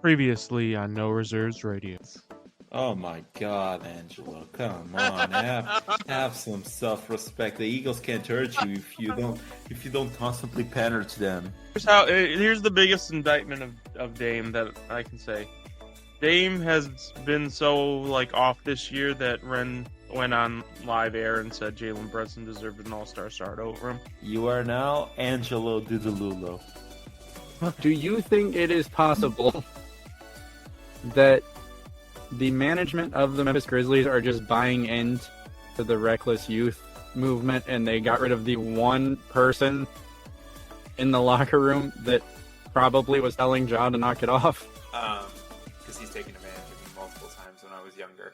Previously on No Reserves Radio. Oh my God, Angelo! Come on, have some self-respect. The Eagles can't hurt you if you don't constantly pander to them. Here's the biggest indictment of Dame that I can say. Dame has been so off this year that Rehn went on live air and said Jalen Brunson deserved an all-star start over him. You are now Angelo Didululo. Do you think it is possible that the management of the Memphis Grizzlies are just buying into the reckless youth movement and they got rid of the one person in the locker room that probably was telling Ja to knock it off? Because he's taken advantage of me multiple times when I was younger.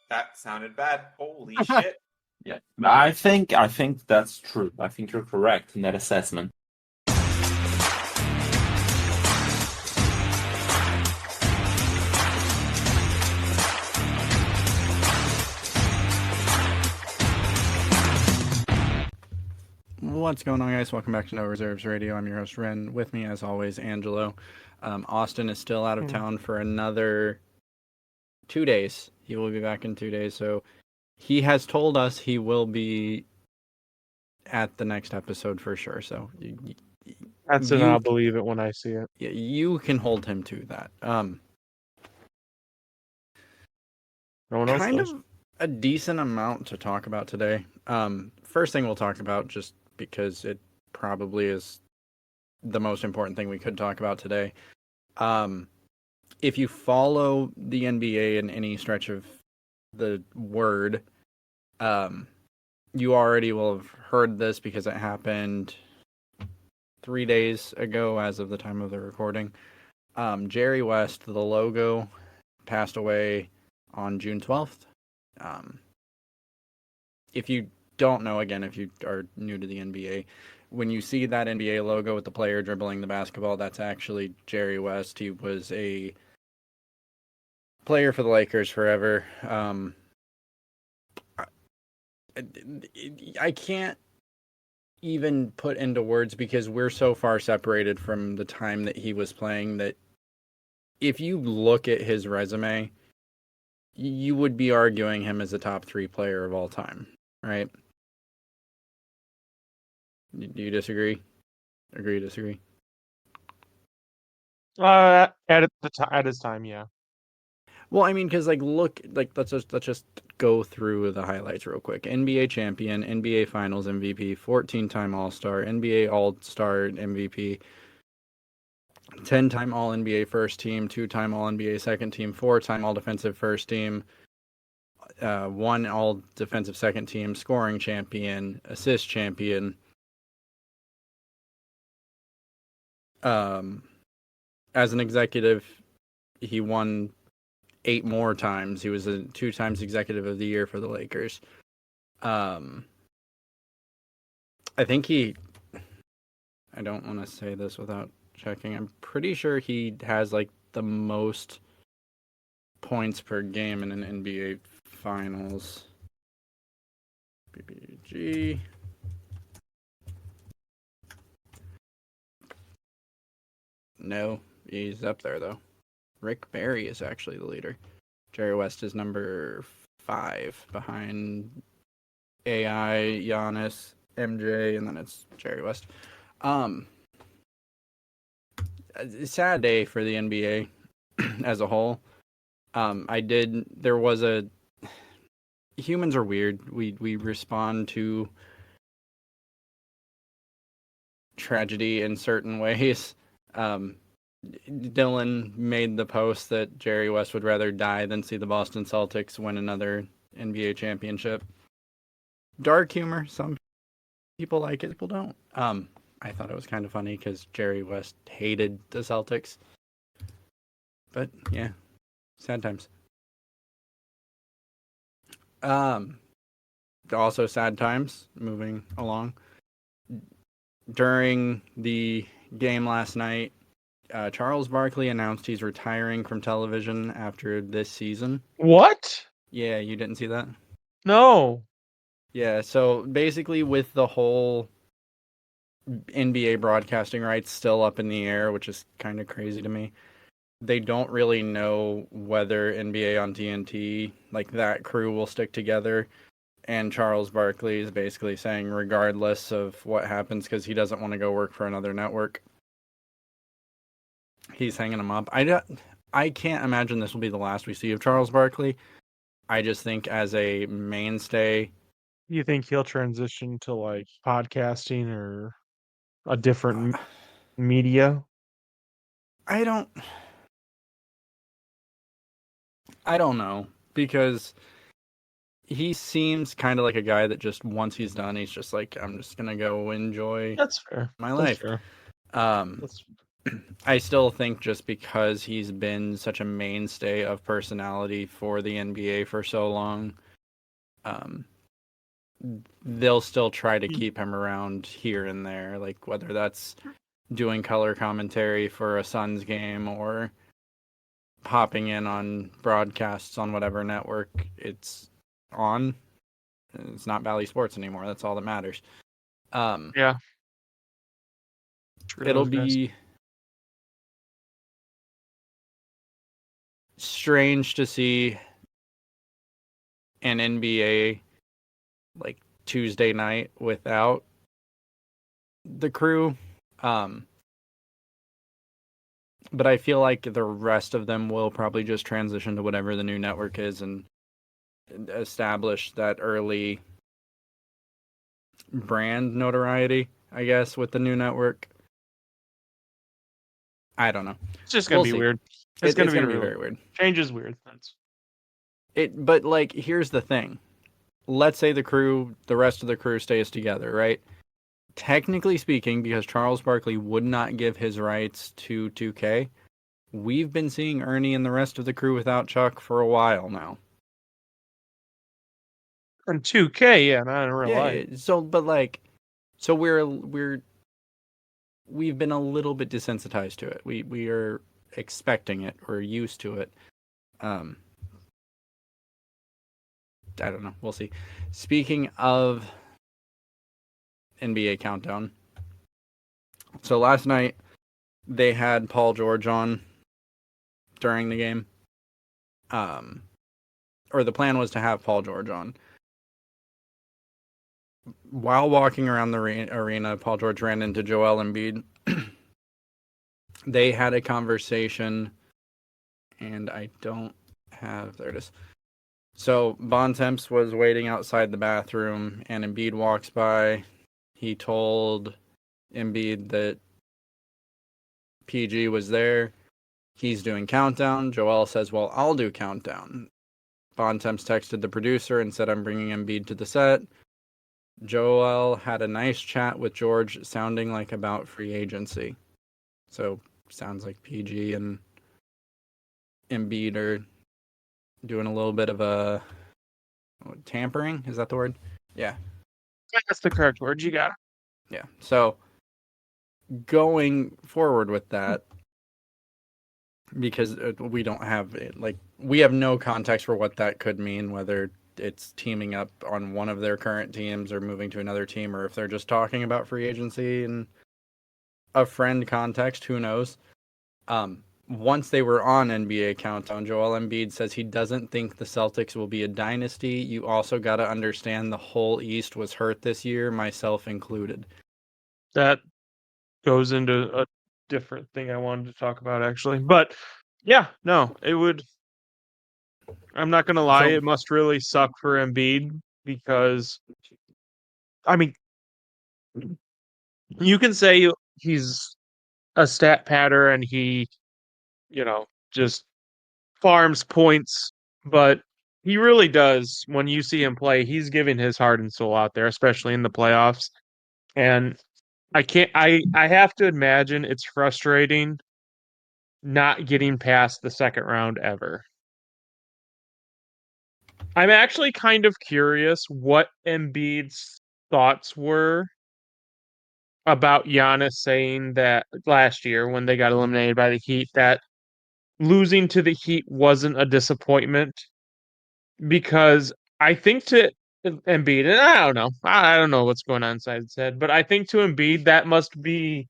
That sounded bad. Holy shit. Yeah, I think that's true. I think you're correct in that assessment. What's going on, guys? Welcome back to No Reserves Radio. I'm your host, Rehn. With me, as always, Angelo. Austin is still out of town for another 2 days. He will be back in 2 days. So he has told us he will be at the next episode for sure. So I'll believe it when I see it. Yeah, you can hold him to that. No one else kind does. of a decent amount to talk about today. First thing we'll talk about, just because it probably is the most important thing we could talk about today. If you follow the NBA in any stretch of the word, you already will have heard this because it happened 3 days ago as of the time of the recording. Jerry West, the logo, passed away on June 12th. If you don't know, again, if you are new to the NBA, when you see that NBA logo with the player dribbling the basketball, that's actually Jerry West. He was a player for the Lakers forever. I can't even put into words because we're so far separated from the time that he was playing that if you look at his resume, you would be arguing him as a top 3 player of all time, right? Do you disagree? Agree, disagree? At his time, yeah. Well, I mean, because let's just go through the highlights real quick. NBA champion, NBA Finals MVP, 14-time All-Star, NBA All-Star MVP, 10-time All-NBA First Team, 2-time All-NBA Second Team, 4-time All-Defensive First Team, 1 All-Defensive Second Team, scoring champion, assist champion. As an executive, he won 8 more times. He was 2 times executive of the year for the Lakers. I think I don't want to say this without checking. I'm pretty sure he has the most points per game in an NBA Finals. BBG. No, he's up there though. Rick Barry is actually the leader. Jerry West is number 5 behind AI, Giannis, MJ, and then it's Jerry West. A sad day for the NBA as a whole. Humans are weird. We respond to tragedy in certain ways. Dylan made the post that Jerry West would rather die than see the Boston Celtics win another NBA championship. Dark humor. Some people like it, people don't. I thought it was kind of funny because Jerry West hated the Celtics. But yeah, sad times. Also sad times, moving along. During the game last night, Charles Barkley announced he's retiring from television after this season. What? Yeah, you didn't see that? No. Yeah, so basically with the whole NBA broadcasting rights still up in the air, which is kind of crazy to me, they don't really know whether NBA on TNT, like that crew, will stick together. And Charles Barkley is basically saying, regardless of what happens, because he doesn't want to go work for another network, he's hanging them up. I can't imagine this will be the last we see of Charles Barkley. I just think as a mainstay, You think he'll transition to like podcasting or a different media? I don't I don't know, because he seems kind of like a guy that just once he's done, he's just like, I'm just gonna go enjoy That's fair. my That's life. fair. Um, That's I still think just because he's been such a mainstay of personality for the NBA for so long, um, they'll still try to keep him around here and there, like whether that's doing color commentary for a Suns game or popping in on broadcasts on whatever network it's on. It's not Valley Sports anymore. That's all that matters. yeah. Screw It'll those guys. be strange to see an NBA like Tuesday night without the crew. But I feel like the rest of them will probably just transition to whatever the new network is and establish that early brand notoriety, I guess, with the new network. I don't know. It's just gonna We'll be see. weird. It's gonna gonna be be really very weird. Change is weird. But like, here's the thing. Let's say the rest of the crew stays together, right? Technically speaking, because Charles Barkley would not give his rights to 2K, we've been seeing Ernie and the rest of the crew without Chuck for a while now. And 2K, yeah, not in real life. Yeah, so we've been a little bit desensitized to it. We are expecting it. We're used to it. I don't know. We'll see. Speaking of NBA Countdown, so last night they had Paul George on during the game. Or the plan was to have Paul George on. While walking around the arena, Paul George ran into Joel Embiid. They had a conversation, and I don't have... There it is. So Bontemps was waiting outside the bathroom, and Embiid walks by. He told Embiid that PG was there. He's doing countdown. Joel says, well, I'll do countdown. Bontemps texted the producer and said, I'm bringing Embiid to the set. Joel had a nice chat with George, sounding like about free agency. So sounds like PG and Embiid are doing a little bit of a tampering. Is that the word? Yeah. That's the correct word. You got it. Yeah. So going forward with that, because we don't have it, like, we have no context for what that could mean, whether it's teaming up on one of their current teams or moving to another team, or if they're just talking about free agency in a friend context, who knows. Once they were on NBA Countdown, Joel Embiid says he doesn't think the Celtics will be a dynasty. You also got to understand the whole East was hurt this year, myself included. That goes into a different thing I wanted to talk about, actually. But yeah, no, it would. I'm not gonna lie, it must really suck for Embiid because, I mean, you can say he's a stat patter and he, just farms points, but he really does. When you see him play, he's giving his heart and soul out there, especially in the playoffs. And I have to imagine it's frustrating not getting past the second round ever. I'm actually kind of curious what Embiid's thoughts were about Giannis saying that last year when they got eliminated by the Heat, that losing to the Heat wasn't a disappointment, because I think to Embiid, and I don't know what's going on inside his head, but I think to Embiid that must be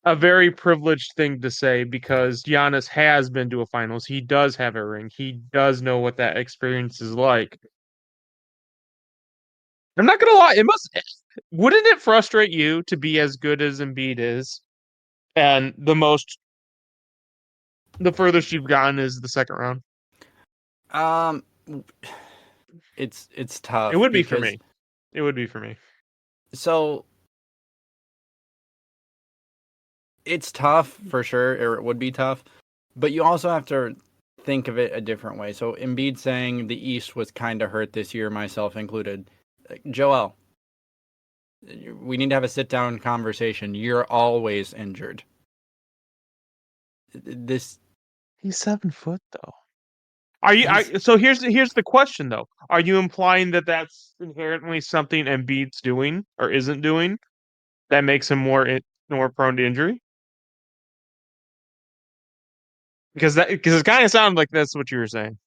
a very privileged thing to say because Giannis has been to a finals. He does have a ring. He does know what that experience is like. I'm not gonna lie, wouldn't it frustrate you to be as good as Embiid is, and the furthest you've gotten is the second round? Um, it's It tough would be for because me. It would be for me. so it's tough for sure, or it would be tough, but you also have to think of it a different way. So Embiid saying the East was kind of hurt this year, myself included. Joel, we need to have a sit down conversation. You're always injured. This He's 7 foot though. Are you? he's So here's the question though. Are you implying that that's inherently something Embiid's doing or isn't doing that makes him more prone to injury? Because it kind of sounded like that's what you were saying.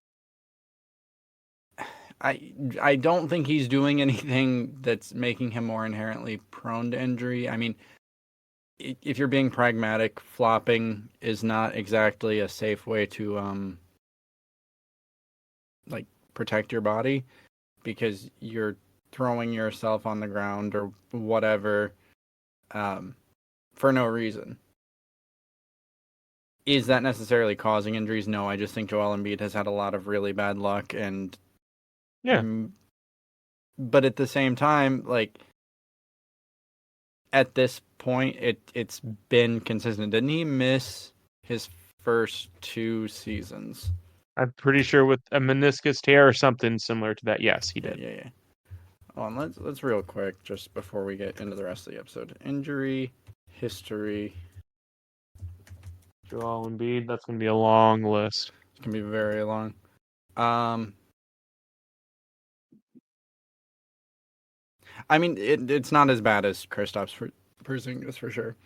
I don't think he's doing anything that's making him more inherently prone to injury. I mean, if you're being pragmatic, flopping is not exactly a safe way to like protect your body because you're throwing yourself on the ground or whatever for no reason. Is that necessarily causing injuries? No, I just think Joel Embiid has had a lot of really bad luck and Yeah. but at the same time, like at this point it's been consistent. Didn't he miss his first 2 seasons? I'm pretty sure with a meniscus tear or something similar to that. Yes, he did. Yeah. Oh, and let's real quick just before we get into the rest of the episode. Injury history. Joel Embiid. That's going to be a long list. It's gonna be very long. I mean, it's not as bad as Kristaps Porzingis for sure.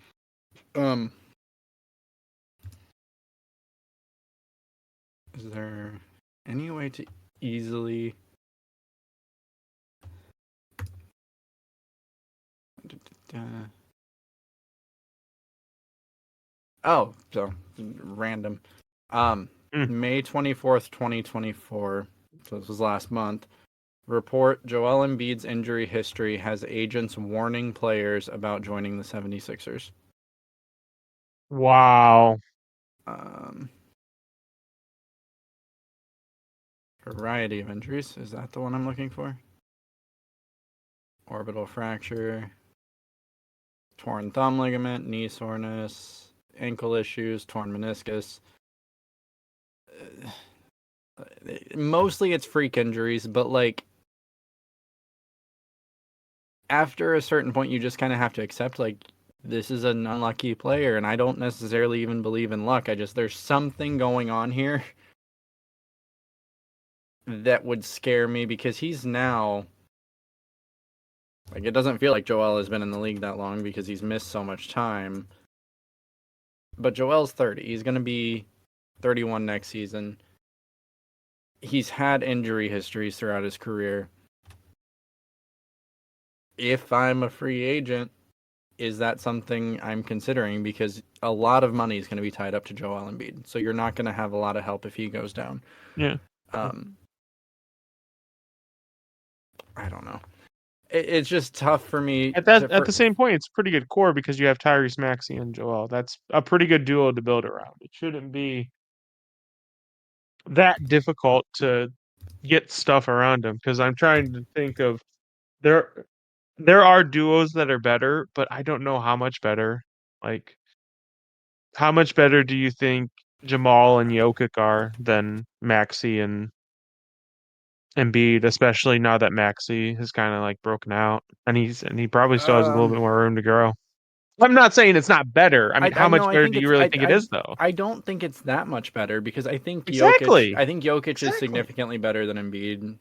Is there any way to easily? Oh, so random. May 24th, 2024. So this was last month. Report Joel Embiid's injury history has agents warning players about joining the 76ers. Wow. Variety of injuries. Is that the one I'm looking for? Orbital fracture, torn thumb ligament, knee soreness, ankle issues, torn meniscus. Mostly it's freak injuries, but like after a certain point, you just kind of have to accept like this is an unlucky player, and I don't necessarily even believe in luck. There's something going on here that would scare me because he's now like it doesn't feel like Joel has been in the league that long because he's missed so much time. But Joel's 30. He's going to be 31 next season. He's had injury histories throughout his career. If I'm a free agent, is that something I'm considering? Because a lot of money is going to be tied up to Joel Embiid. So you're not going to have a lot of help if he goes down. Yeah. I don't know. It's just tough for me. At the same point, it's a pretty good core because you have Tyrese Maxey and Joel. That's a pretty good duo to build around. It shouldn't be that difficult to get stuff around him because I'm trying to think of there there are duos that are better, but I don't know how much better. Like how much better do you think Jamal and Jokic are than Maxey and Embiid, especially now that Maxey has kind of like broken out and he probably still has a little bit more room to grow. I'm not saying it's not better. I mean, how much better do you really think it is though? I don't think it's that much better because I think Exactly. Jokic is significantly better than Embiid.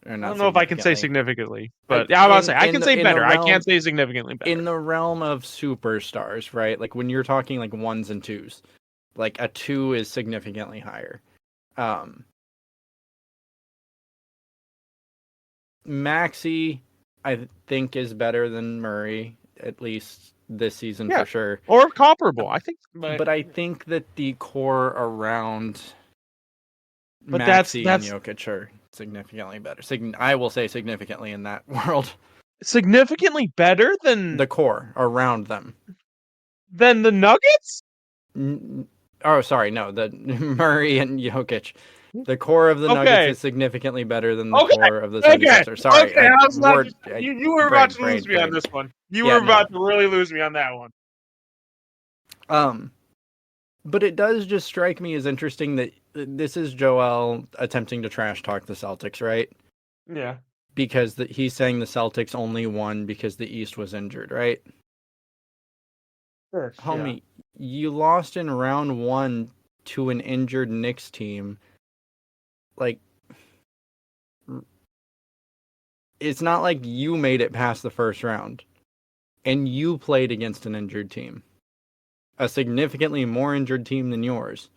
I don't know if I can say significantly, but I can say better. I can't say significantly better. In the realm of superstars, right? Like when you're talking like ones and twos, like a 2 is significantly higher. Maxey, I think, is better than Murray, at least this season Yeah. for sure. Or comparable, I think. But I think that the core around But Maxey and that's Jokic are significantly better. I will say significantly in that world. significantly better than The core around them. the Nuggets. Oh, sorry, no, the Murray and Jokic. The core of the Nuggets Okay. is significantly better than the Okay. core of the Okay. 76ers. Sorry, Okay. I was like, word, you were about to lose me on brain. this one. You Yeah, were about to really lose me on that one. But it does just strike me as interesting that this is Joel attempting to trash talk the Celtics, right? Yeah. Because he's saying the Celtics only won because the East was injured, right? Sure. Homie, you lost in round 1 to an injured Knicks team. Like, it's not like you made it past the first round and you played against an injured team, a significantly more injured team than yours.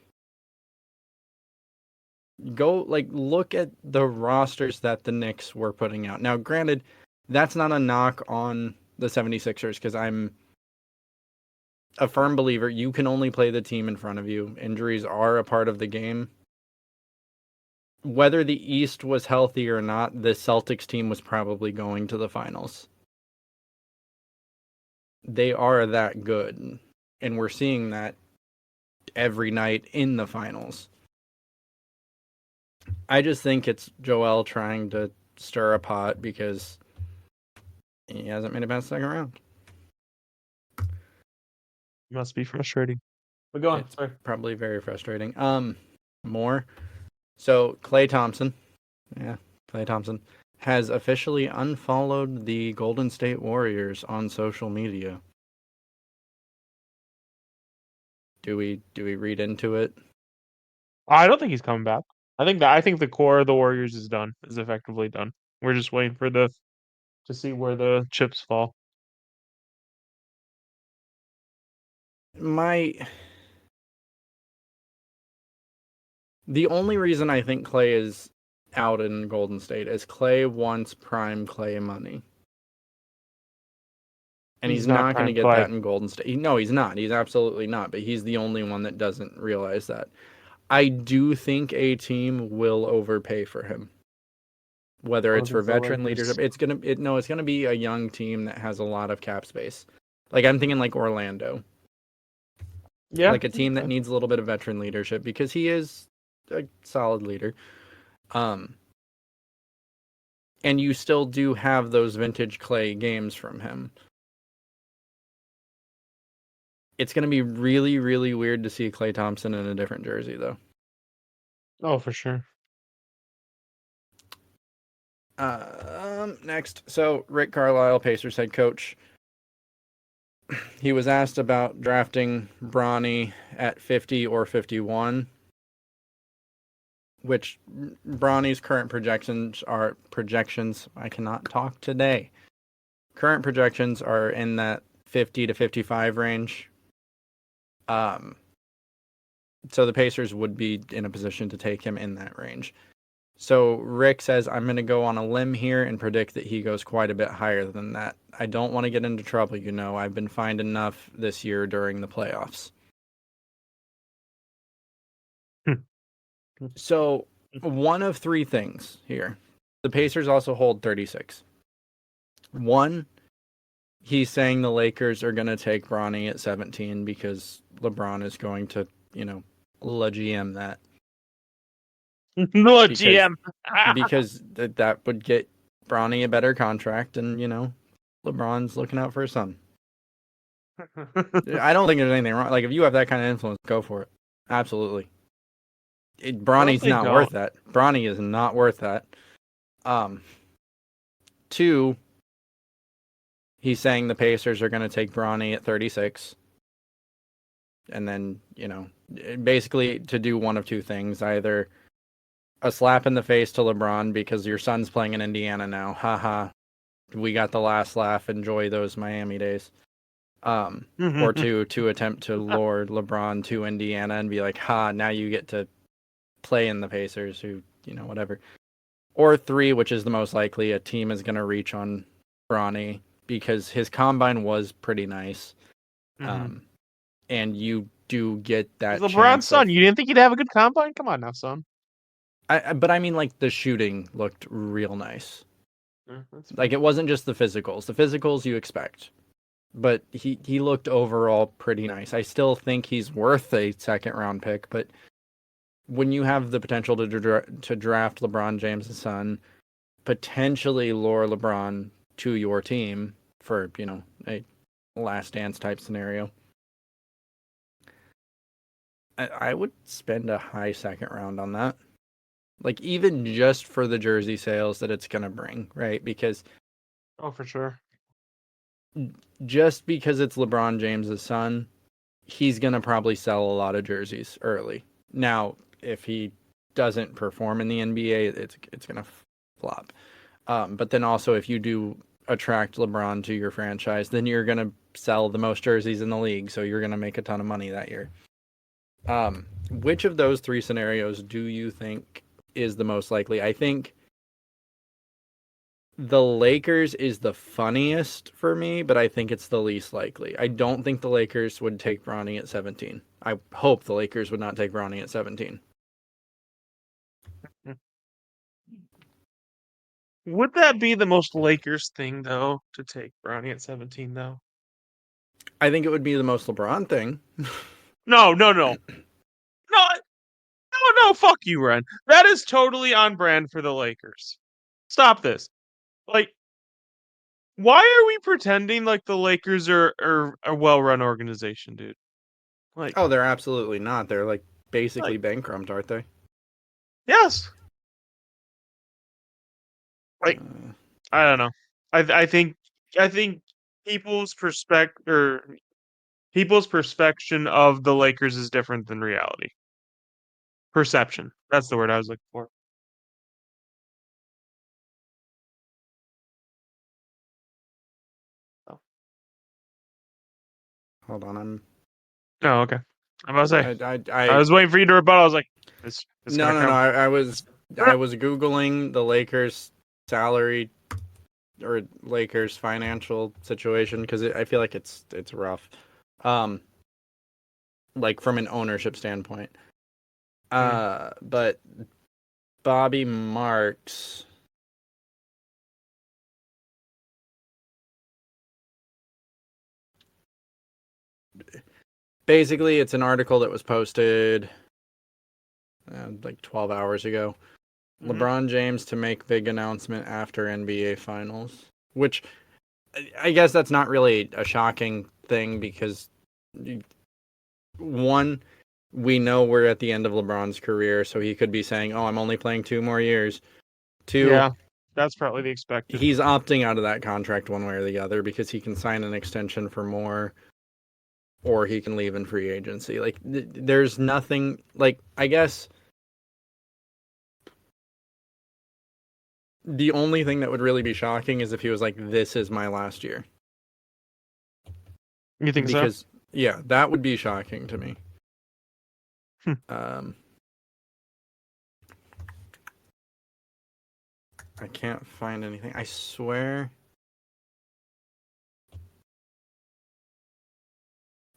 Go, look at the rosters that the Knicks were putting out. Now, granted, that's not a knock on the 76ers because I'm a firm believer you can only play the team in front of you. Injuries are a part of the game. Whether the East was healthy or not, the Celtics team was probably going to the finals. They are that good, and we're seeing that every night in the finals. I just think it's Joel trying to stir a pot because he hasn't made it past the second round. Must be frustrating. But go on. It's Sorry. probably very frustrating. More. So Klay Thompson has officially unfollowed the Golden State Warriors on social media. Do we read into it? I don't think he's coming back. I think the core of the Warriors is done. Is effectively done. We're just waiting for to see where the chips fall. The only reason I think Klay is out in Golden State is Klay wants prime Klay money. And he's not going to get that in Golden State. No, he's not. He's absolutely not. But he's the only one that doesn't realize that. I do think a team will overpay for him. Whether it's for veteran leadership, it's gonna be a young team that has a lot of cap space. Like I'm thinking like Orlando. Yeah. Like a team that needs a little bit of veteran leadership because he is a solid leader. And you still do have those vintage Klay games from him. It's going to be really, really weird to see Klay Thompson in a different jersey, though. Oh, for sure. Next. So, Rick Carlisle, Pacers head coach. He was asked about drafting Bronny at 50 or 51, which Bronny's current projections. I cannot talk today. Current projections are in that 50 to 55 range. So the Pacers would be in a position to take him in that range. So Rick says, I'm going to go on a limb here and predict that he goes quite a bit higher than that. I don't want to get into trouble, I've been fined enough this year during the playoffs. So one of three things here. The Pacers also hold 36. One, he's saying the Lakers are going to take Bronny at 17 because LeBron is going to, La GM that. No GM. Because that would get Bronny a better contract and, LeBron's looking out for his son. I don't think there's anything wrong. Like, if you have that kind of influence, go for it. Absolutely. Bronny's not worth that. Bronny is not worth that. Two, he's saying the Pacers are going to take Bronny at 36. And then, basically to do one of two things. Either a slap in the face to LeBron because your son's playing in Indiana now. Haha. We got the last laugh. Enjoy those Miami days. Or two, to attempt to lure LeBron to Indiana and be like, now you get to play in the Pacers, who, whatever. Or three, which is the most likely, a team is going to reach on Bronny because his combine was pretty nice. Mhm. And you do get that He's LeBron's chance son. of, You didn't think he'd have a good combine? Come on now, son. but I mean, like, the shooting looked real nice. That's Like, fine. it wasn't just the physicals. The physicals you expect, but he looked overall pretty nice. I still think he's worth a second round pick, but when you have the potential to draft LeBron James' son, potentially lure LeBron to your team for, a last dance type scenario, I would spend a high second round on that. Like, even just for the jersey sales that it's going to bring, right? Because Oh, for sure. just because it's LeBron James' son, he's going to probably sell a lot of jerseys early. Now, if he doesn't perform in the NBA, it's going to flop. But then also, if you do attract LeBron to your franchise, then you're going to sell the most jerseys in the league, so you're going to make a ton of money that year. Which of those three scenarios do you think is the most likely? I think the Lakers is the funniest for me, but I think it's the least likely. I don't think the Lakers would take Bronny at 17. I hope the Lakers would not take Bronny at 17. Would that be the most Lakers thing, though, to take Bronny at 17, though? I think it would be the most LeBron thing. No, no, no. No, no, fuck you, Ren. That is totally on brand for the Lakers. Stop this. Like, why are we pretending like the Lakers are a well-run organization, dude? Like, Oh, they're absolutely not. They're like basically like, bankrupt, aren't they? yes. Like, Uh, I don't know. I think people's people's perception of the Lakers is different than reality. Perception. That's the word I was looking for. Oh, hold on, oh okay. I'm about to say. I I was waiting for you to rebut. I was like, it's no, gonna no, no. come. I was googling the Lakers salary or Lakers financial situation because I feel like it's rough. Um, like from an ownership standpoint. But Bobby Marks. Basically, it's an article that was posted like 12 hours ago. Mhm. LeBron James to make big announcement after NBA Finals, which I guess that's not really a shocking thing because one, we know we're at the end of LeBron's career, so he could be saying, "Oh, I'm only playing 2 more years." Two, Yeah, that's probably the expected. he's opting out of that contract one way or the other because he can sign an extension for more or he can leave in free agency. Like there's nothing like I guess the only thing that would really be shocking is if he was like, "This is my last year," You think so? because yeah, that would be shocking to me. Hmm. I can't find anything. I swear.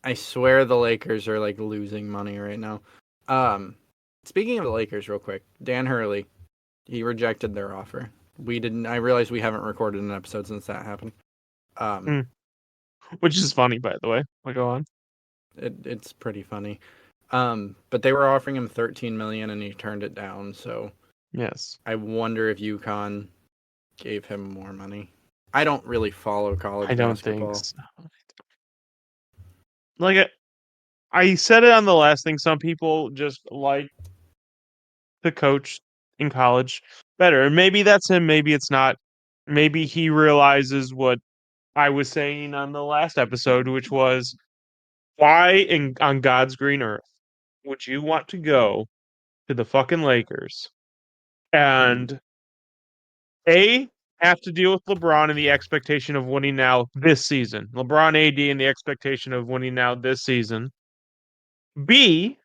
I swear the Lakers are like losing money right now. Um, Speaking of the Lakers, real quick, Dan Hurley, he rejected their offer. We didn't. I realize we haven't recorded an episode since that happened. Hmm. Which is funny, by the way. But go on. It's pretty funny. But they were offering him 13 million, and he turned it down. So Yes. I wonder if UConn gave him more money. I don't really follow college I don't think basketball. so. Like I said it on the last thing. Some people just like to coach in college better, and maybe that's him. Maybe it's not. Maybe he realizes what I was saying on the last episode, which was why on God's green earth would you want to go to the fucking Lakers and A, have to deal with LeBron and the expectation of winning now this season. LeBron AD and the expectation of winning now this season. B,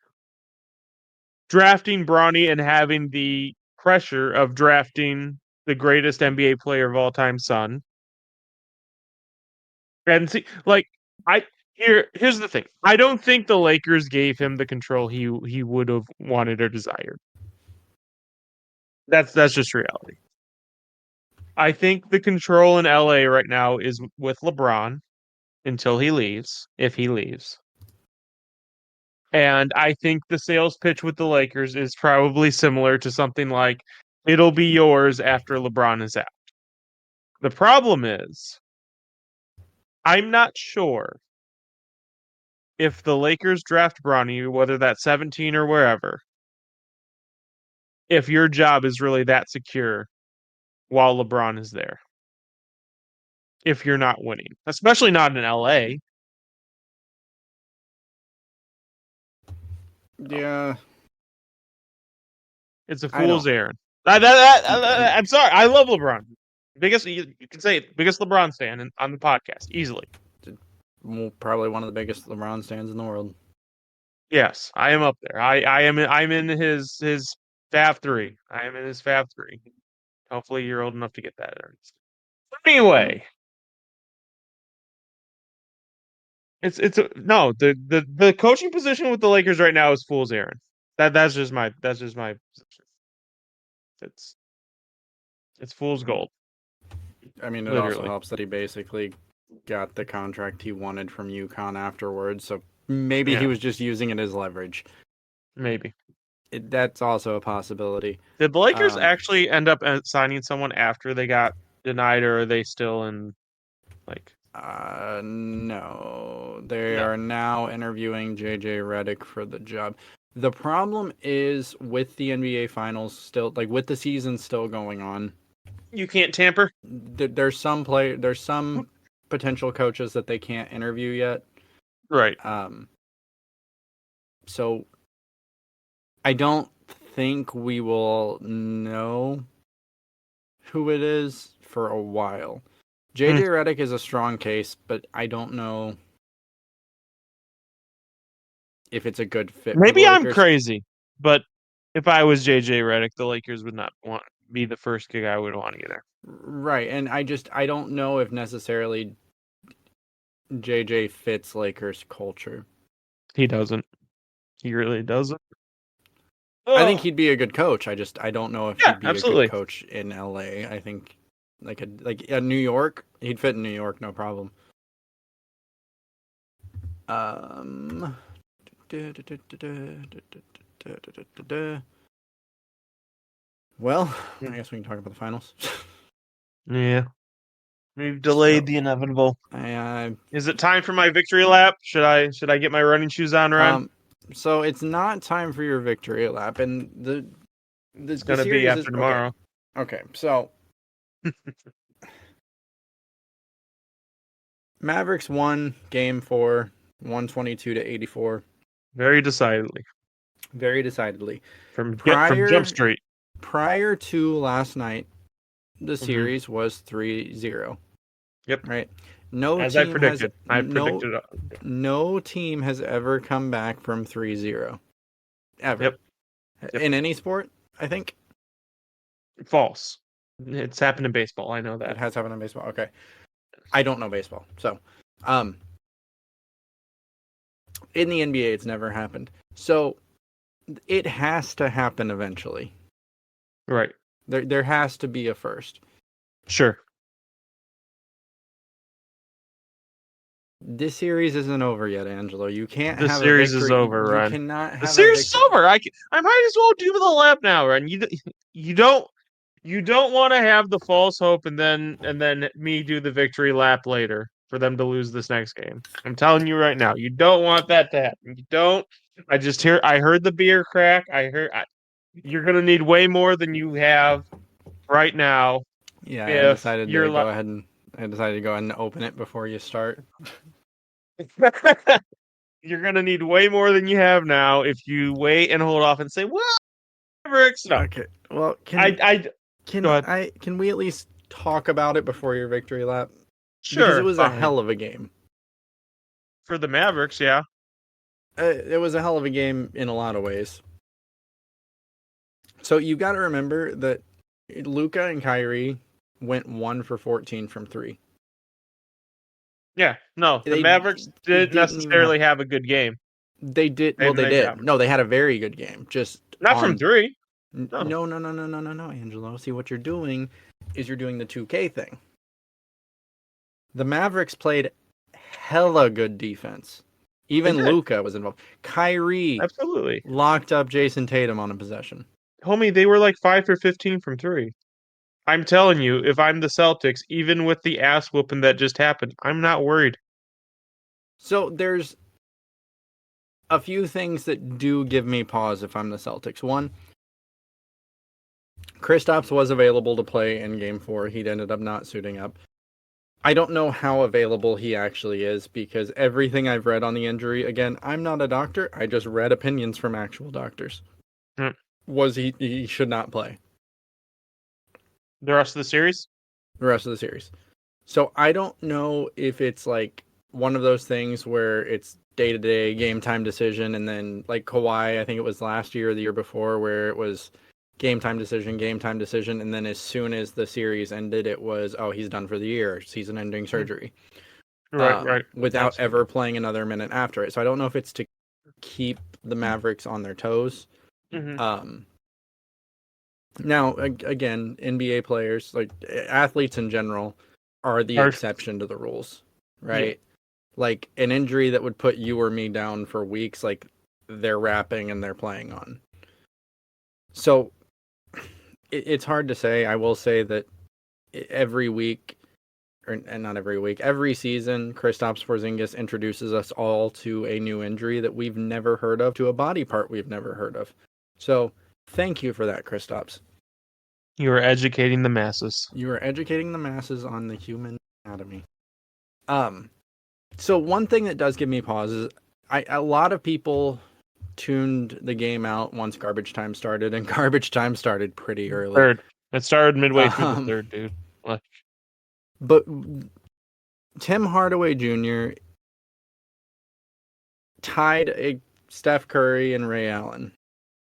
drafting Bronny and having the pressure of drafting the greatest NBA player of all time, son. And see, like I Here's the thing. I don't think the Lakers gave him the control he would have wanted or desired. That's just reality. I think the control in LA right now is with LeBron until he leaves, if he leaves. And I think the sales pitch with the Lakers is probably similar to something like it'll be yours after LeBron is out. The problem is I'm not sure if the Lakers draft Bronny, whether that's 17 or wherever, if your job is really that secure while LeBron is there. If you're not winning, especially not in LA. Yeah. It's a I fool's don't. errand. I'm sorry. I love LeBron. Biggest, you can say it, biggest LeBron fan on the podcast easily. Probably one of the biggest LeBron stands in the world. Yes, I am up there. I'm in his Fab 3. I am in his Fab 3. Hopefully you're old enough to get that, Ernest. Anyway, no, the coaching position with the Lakers right now is fool's errand. That's just my position. It's it's fool's gold. I mean, it also Literally. helps that he basically got the contract he wanted from UConn afterwards, so maybe he Yeah. was just using it as leverage. Maybe. That's also a possibility. Did the Lakers Um, actually end up signing someone after they got denied, or are they still in like? No. They No. are now interviewing JJ Redick for the job. The problem is with the NBA Finals still, like with the season still going on, You can't tamper. there's some potential coaches that they can't interview yet. Right. So I don't think we will know who it is for a while. JJ Redick is a strong case, but I don't know if it's a good fit for the Maybe I'm Lakers. crazy, but if I was JJ Redick, the Lakers would not want be the first gig I would want either. Right, and I don't know if necessarily JJ fits Lakers culture. He doesn't. He really doesn't. I think Oh, he'd be a good coach. I don't know if yeah, he'd be a absolutely. good coach in LA. I think like New York, he'd fit in New York, no problem. Well, I guess we can talk about the finals. Yeah. We've delayed the inevitable. I, Is it time for my victory lap? Should I get my running shoes on, Ron? So it's not time for your victory lap, and It's the gonna be series is after tomorrow. Okay, so Mavericks won Game 4, 122-84. Very decidedly. Very decidedly. From Prior Jump Street. prior to last night, the Mhm. series was 3-0. Yep. Right. No As I team predicted. has no team has ever come back from 3-0. Ever. Yep. In any sport, I think. False. It's happened in baseball. I know It that. has happened in baseball. Okay. I don't know baseball. So, in the NBA it's never happened. So, it has to happen eventually. Right. There has to be a first. Sure. This series isn't over yet, Angelo. You can't The have series a victory. is over, You Ron. cannot have The series is a victory. over. I might as well do the lap now, Ron. You don't want to have the false hope and then me do the victory lap later for them to lose this next game. I'm telling you right now, you don't want that to happen. You don't. I heard the beer crack. You're gonna need way more than you have right now. Yeah, I If decided you're to go ahead and open it before you start. you're gonna need way more than you have now if you wait and hold off and say, "Well, Mavericks." No, Okay. Well, I go ahead. can we at least talk about it before your victory lap? Sure, Because it was a fine. hell of a game. For the Mavericks, yeah. It was a hell of a game in a lot of ways. So you got to remember that Luka and Kyrie went 1 for 14 from 3. Yeah, no, the They Mavericks didn't didn't even necessarily have a good game. They did. They Well, had a they nice did. average. No, they had a very good game. Just Not from on. 3. No. No, Angelo. See, what you're doing is you're doing the 2K thing. The Mavericks played hella good defense. Even They did. Luka was involved. Kyrie Absolutely. locked up Jason Tatum on a possession. Homie, they were like 5 for 15 from 3. I'm telling you, if I'm the Celtics, even with the ass whooping that just happened, I'm not worried. So there's a few things that do give me pause if I'm the Celtics. One, Kristaps was available to play in Game 4. He ended up not suiting up. I don't know how available he actually is because everything I've read on the injury, again, I'm not a doctor. I just read opinions from actual doctors. Mm. Was he should not play The rest of the series? the rest of the series. So I don't know if it's like one of those things where it's day-to-day game time decision and then like Kawhi, I think it was last year or the year before where it was game time decision, and then as soon as the series ended, it was, oh, he's done for the year, season-ending surgery. Right. Without Absolutely. ever playing another minute after it. So I don't know if it's to keep the Mavericks on their toes. Mhm. Now, again, NBA players, like athletes in general, are the exception to the rules, right? Like an injury that would put you or me down for weeks, like they're wrapping and they're playing on. So it's hard to say. I will say that every week, and not every week, every season, Kristaps Porzingis introduces us all to a new injury that we've never heard of, to a body part we've never heard of. So thank you for that, Kristaps. You are educating the masses. You are educating the masses on the human anatomy. So one thing that does give me pause is a lot of people tuned the game out once garbage time started, and garbage time started pretty early. Third. It started midway through the third, dude. Like, But Tim Hardaway Jr. tied Steph Curry and Ray Allen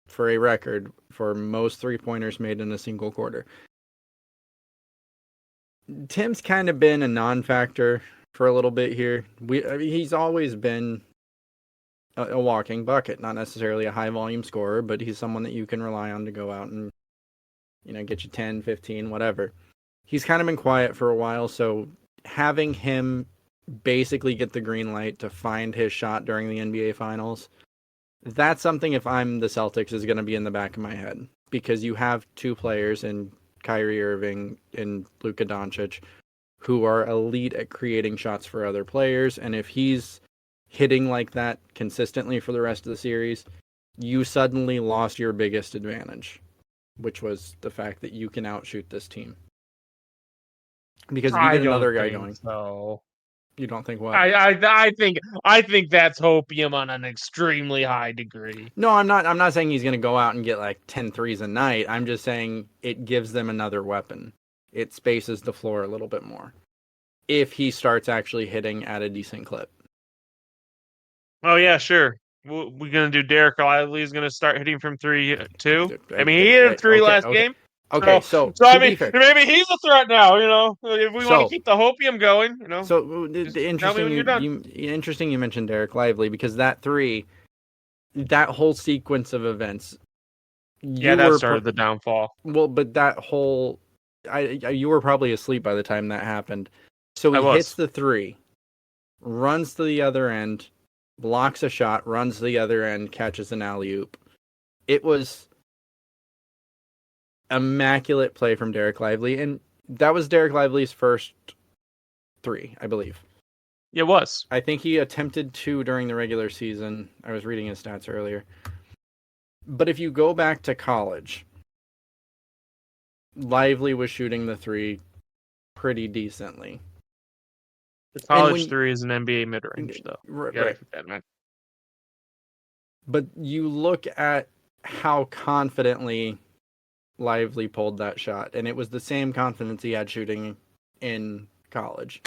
for a record for most three-pointers made in a single quarter. Tim's kind of been a non-factor for a little bit here. He's always been a walking bucket, not necessarily a high-volume scorer, but he's someone that you can rely on to go out and, get you 10, 15, whatever. He's kind of been quiet for a while, so having him basically get the green light to find his shot during the NBA Finals, that's something, if I'm the Celtics, is going to be in the back of my head. Because you have two players in Kyrie Irving and Luka Doncic who are elite at creating shots for other players, and if he's hitting like that consistently for the rest of the series, you suddenly lost your biggest advantage, which was the fact that you can outshoot this team. Because if you get another guy going, so. you don't think what? I think that's hopium on an extremely high degree. No, I'm not saying he's going to go out and get like 10 threes a night. I'm just saying it gives them another weapon. It spaces the floor a little bit more if he starts actually hitting at a decent clip. Oh yeah, sure. We're gonna do Derek Lively's gonna start hitting from 3 too. I mean, he hit a 3 last game. Okay, so I to mean, be fair, maybe he's a threat now. If we want to keep the hopium going, So just tell me when you're done. interesting you mentioned Derek Lively, because that three, that whole sequence of events, That started the downfall. Well, but that whole, you were probably asleep by the time that happened. So he hits the three, runs to the other end, blocks a shot, runs to the other end, catches an alley-oop. It was immaculate play from Derek Lively, and that was Derek Lively's first three, I believe. It was. I think he attempted 2 during the regular season. I was reading his stats earlier. But if you go back to college, Lively was shooting the 3 pretty decently. The college 3 is an NBA mid-range, though. Right. Keep that in mind. But you look at how confidently Lively pulled that shot, and it was the same confidence he had shooting in college.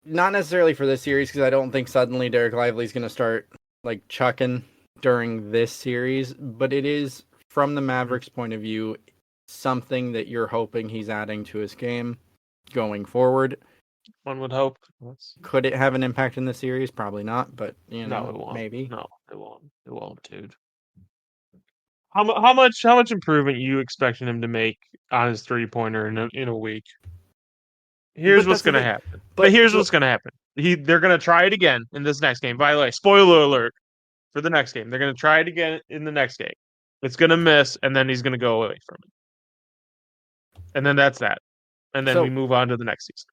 Not necessarily for this series, because I don't think suddenly Derek Lively's going to start like chucking during this series, but it is, from the Mavericks' point of view, something that you're hoping he's adding to his game. going forward. One would hope. Could it have an impact in the series? Probably not, but No, it won't. maybe. No, it won't. It won't, dude. How much improvement you expecting him to make on his 3-pointer in a week? Here's But what's that's the gonna thing. happen. But But here's what's gonna happen. They're gonna try it again in this next game. By the way, spoiler alert for the next game. They're gonna try it again in the next game. It's gonna miss, and then he's gonna go away from it. And then that's that. And then we So- move on to the next season.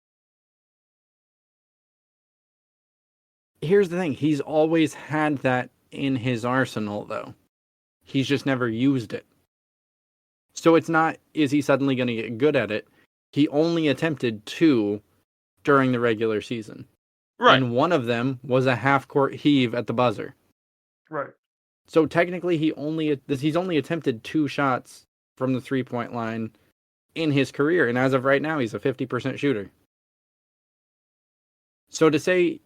here's the thing. He's always had that in his arsenal, though. He's just never used it. So it's not, is he suddenly going to get good at it? He only attempted 2 during the regular season. Right. And one of them was a half-court heave at the buzzer. Right. So technically, he's only attempted 2 shots from the 3-point line in his career. And as of right now, he's a 50% shooter. So to say,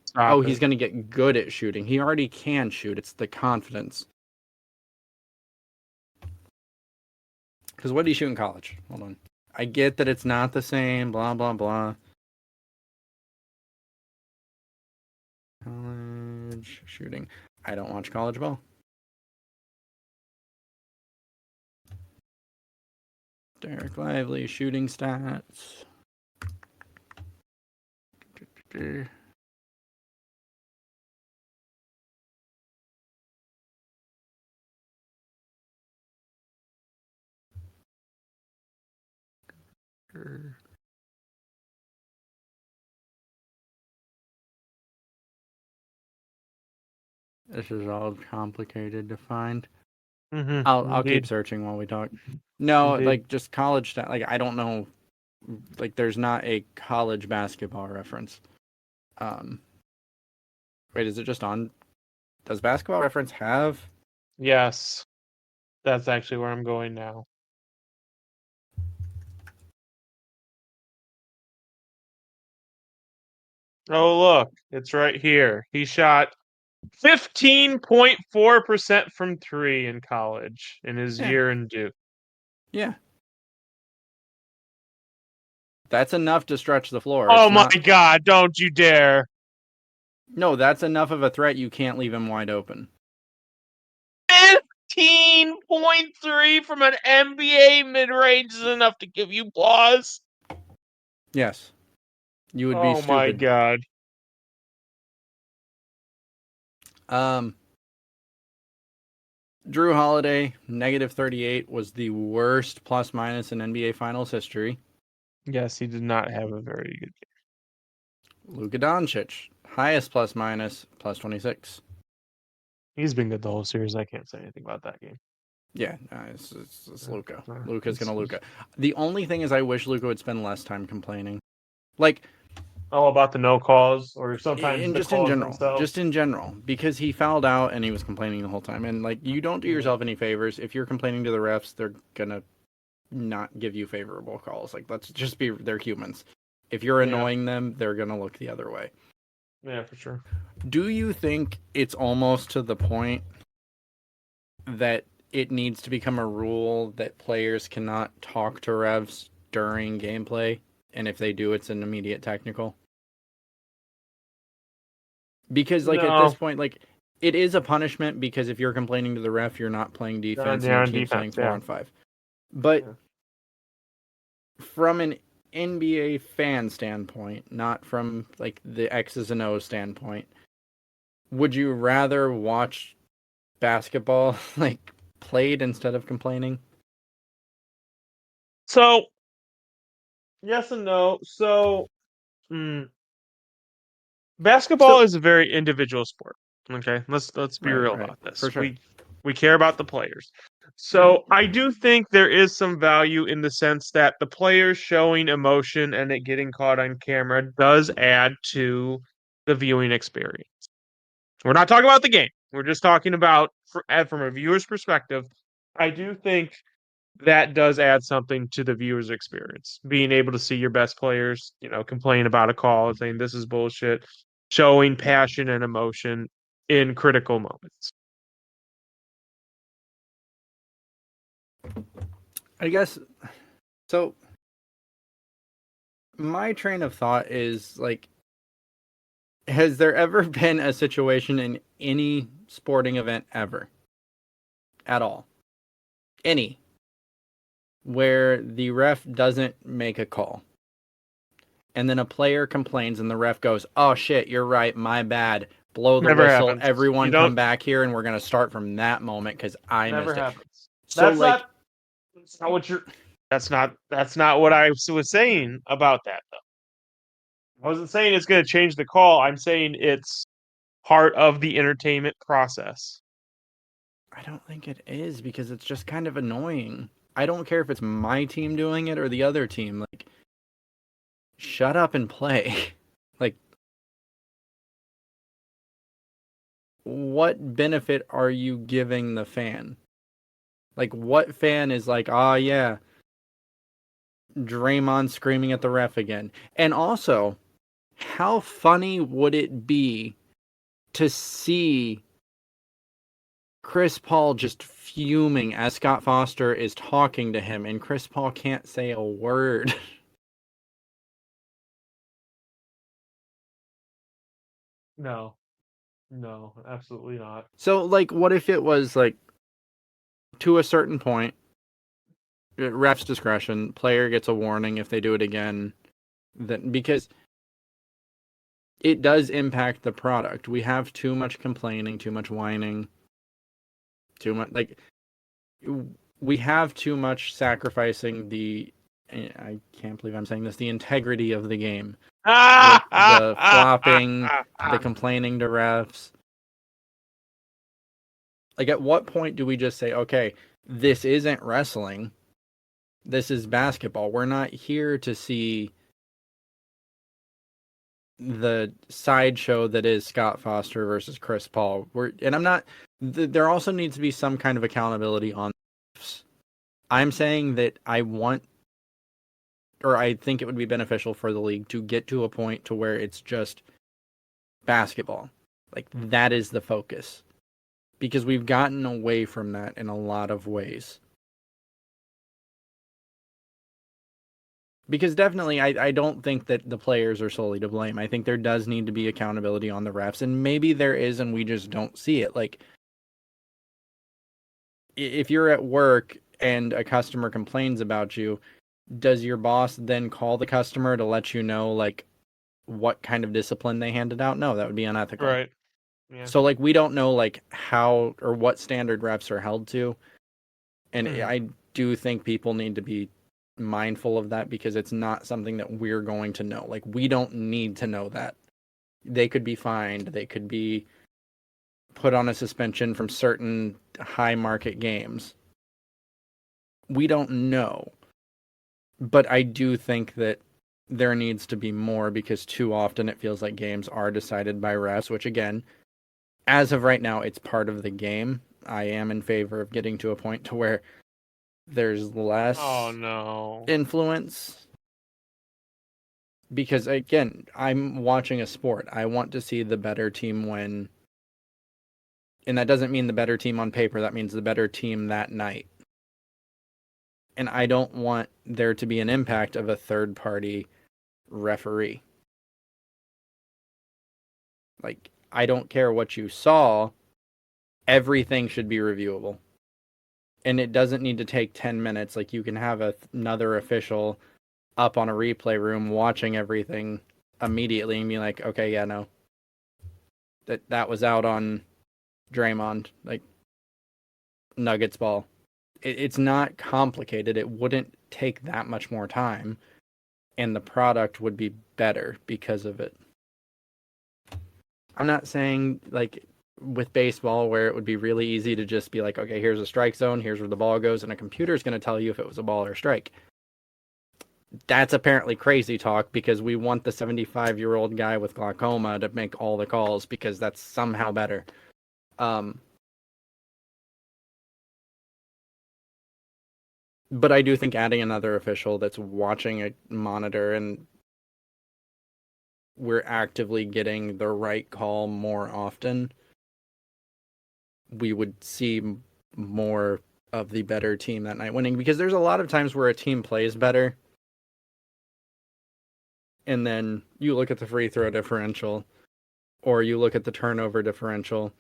he's going to get good at shooting, he already can shoot. It's the confidence. Because what did he shoot in college? Hold on. I get that it's not the same, blah, blah, blah. College shooting. I don't watch college ball. Derek Lively, shooting stats. This is all complicated to find. Mm-hmm. I'll keep searching while we talk. No, Indeed. like just college stat. Like I don't know. Like there's not a college basketball reference. Wait, is it just on? Does Basketball Reference have? Yes. That's actually where I'm going now. Oh, look. It's right here. He shot 15.4% from 3 in college in his year in Duke. Yeah. That's enough to stretch the floor. Oh It's my not... God, don't you dare. No, that's enough of a threat you can't leave him wide open. 15.3 from an NBA mid-range is enough to give you pause. Yes. You would be Oh my stupid. God. Drew Holiday, -38, was the worst plus minus in NBA Finals history. Yes, he did not have a very good game. Luka Doncic, highest plus minus, +26. He's been good the whole series. I can't say anything about that game. Yeah, it's Luka. Yeah. Luka's gonna Luka. The only thing is, I wish Luka would spend less time complaining. Like, Oh, about the no calls or sometimes the just calls in general, themselves. just in general, because he fouled out and he was complaining the whole time. And like, you don't do yourself any favors if you're complaining to the refs. They're gonna not give you favorable calls. Like, let's just be, they're humans. If you're annoying them, they're gonna look the other way. Yeah, for sure. Do you think it's almost to the point that it needs to become a rule that players cannot talk to refs during gameplay, and if they do, it's an immediate technical? Because like at this point, like it is a punishment, because if you're complaining to the ref, you're not playing defense, and your team's playing 4-on-5. But from an NBA fan standpoint, not from like the X's and O's standpoint, would you rather watch basketball like played instead of complaining? So, yes and no. So, basketball is a very individual sport. Okay, let's be real about this. For sure. We care about the players. So I do think there is some value in the sense that the players showing emotion and it getting caught on camera does add to the viewing experience. We're not talking about the game. We're just talking about from a viewer's perspective. I do think that does add something to the viewer's experience. Being able to see your best players, complain about a call and saying this is bullshit, showing passion and emotion in critical moments. I guess so. my train of thought is like, has there ever been a situation in any sporting event ever at all, any, where the ref doesn't make a call and then a player complains and the ref goes, "Oh shit, you're right, my bad. Blow the Never whistle. happens. Everyone You come don't. back here and we're going to start from that moment cuz I Never missed it." happens. So That's like not. That's not what you're. That's not what I was saying about that though. I wasn't saying it's going to change the call. I'm saying it's part of the entertainment process. I don't think it is because it's just kind of annoying. I don't care if it's my team doing it or the other team. Like, shut up and play. Like, what benefit are you giving the fan? Like, what fan is like, oh yeah, Draymond screaming at the ref again? And also, how funny would it be to see Chris Paul just fuming as Scott Foster is talking to him and Chris Paul can't say a word? No, no, absolutely not. So, like, what if it was like to a certain point, ref's discretion, player gets a warning if they do it again, then because it does impact the product. We have too much complaining, too much whining, too much like we have too much sacrificing the. I can't believe I'm saying this. The integrity of the game with the flopping, the complaining to refs. Like, at what point do we just say, okay, this isn't wrestling, this is basketball. We're not here to see the sideshow that is Scott Foster versus Chris Paul. I'm not. There also needs to be some kind of accountability on this. I'm saying that I want, or I think it would be beneficial for the league to get to a point to where it's just basketball. Like, that is the focus. Because we've gotten away from that in a lot of ways. Because definitely, I don't think that the players are solely to blame. I think there does need to be accountability on the refs, and maybe there is, and we just don't see it. Like, if you're at work and a customer complains about you, does your boss then call the customer to let you know, like, what kind of discipline they handed out? No, that would be unethical. Right. Yeah. So, like, we don't know, like, how or what standard refs are held to. And I do think people need to be mindful of that because it's not something that we're going to know. Like, we don't need to know that. They could be fined, they could be put on a suspension from certain high market games. We don't know. But I do think that there needs to be more because too often it feels like games are decided by refs, which again, as of right now, it's part of the game. I am in favor of getting to a point to where there's less influence because again, I'm watching a sport. I want to see the better team win. And that doesn't mean the better team on paper. That means the better team that night. And I don't want there to be an impact of a third party referee. Like, I don't care what you saw. Everything should be reviewable. And it doesn't need to take 10 minutes. Like, you can have another official up on a replay room watching everything immediately and be like, okay, yeah, no. That was out on Draymond. Like, Nuggets ball. It's not complicated. It wouldn't take that much more time. And the product would be better because of it. I'm not saying, like, with baseball where it would be really easy to just be like, okay, here's a strike zone, here's where the ball goes, and a computer's going to tell you if it was a ball or a strike. That's apparently crazy talk because we want the 75-year-old guy with glaucoma to make all the calls because that's somehow better. But I do think adding another official that's watching a monitor and we're actively getting the right call more often, we would see more of the better team that night winning because there's a lot of times where a team plays better and then you look at the free throw differential, or you look at the turnover differential,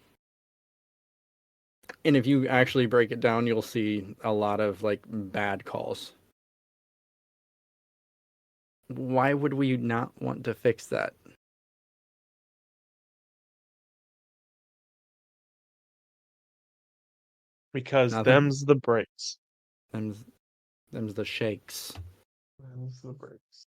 and if you actually break it down, you'll see a lot of like bad calls. Why would we not want to fix that? Because Nothing. them's the breaks. Them's the shakes. Them's the breaks.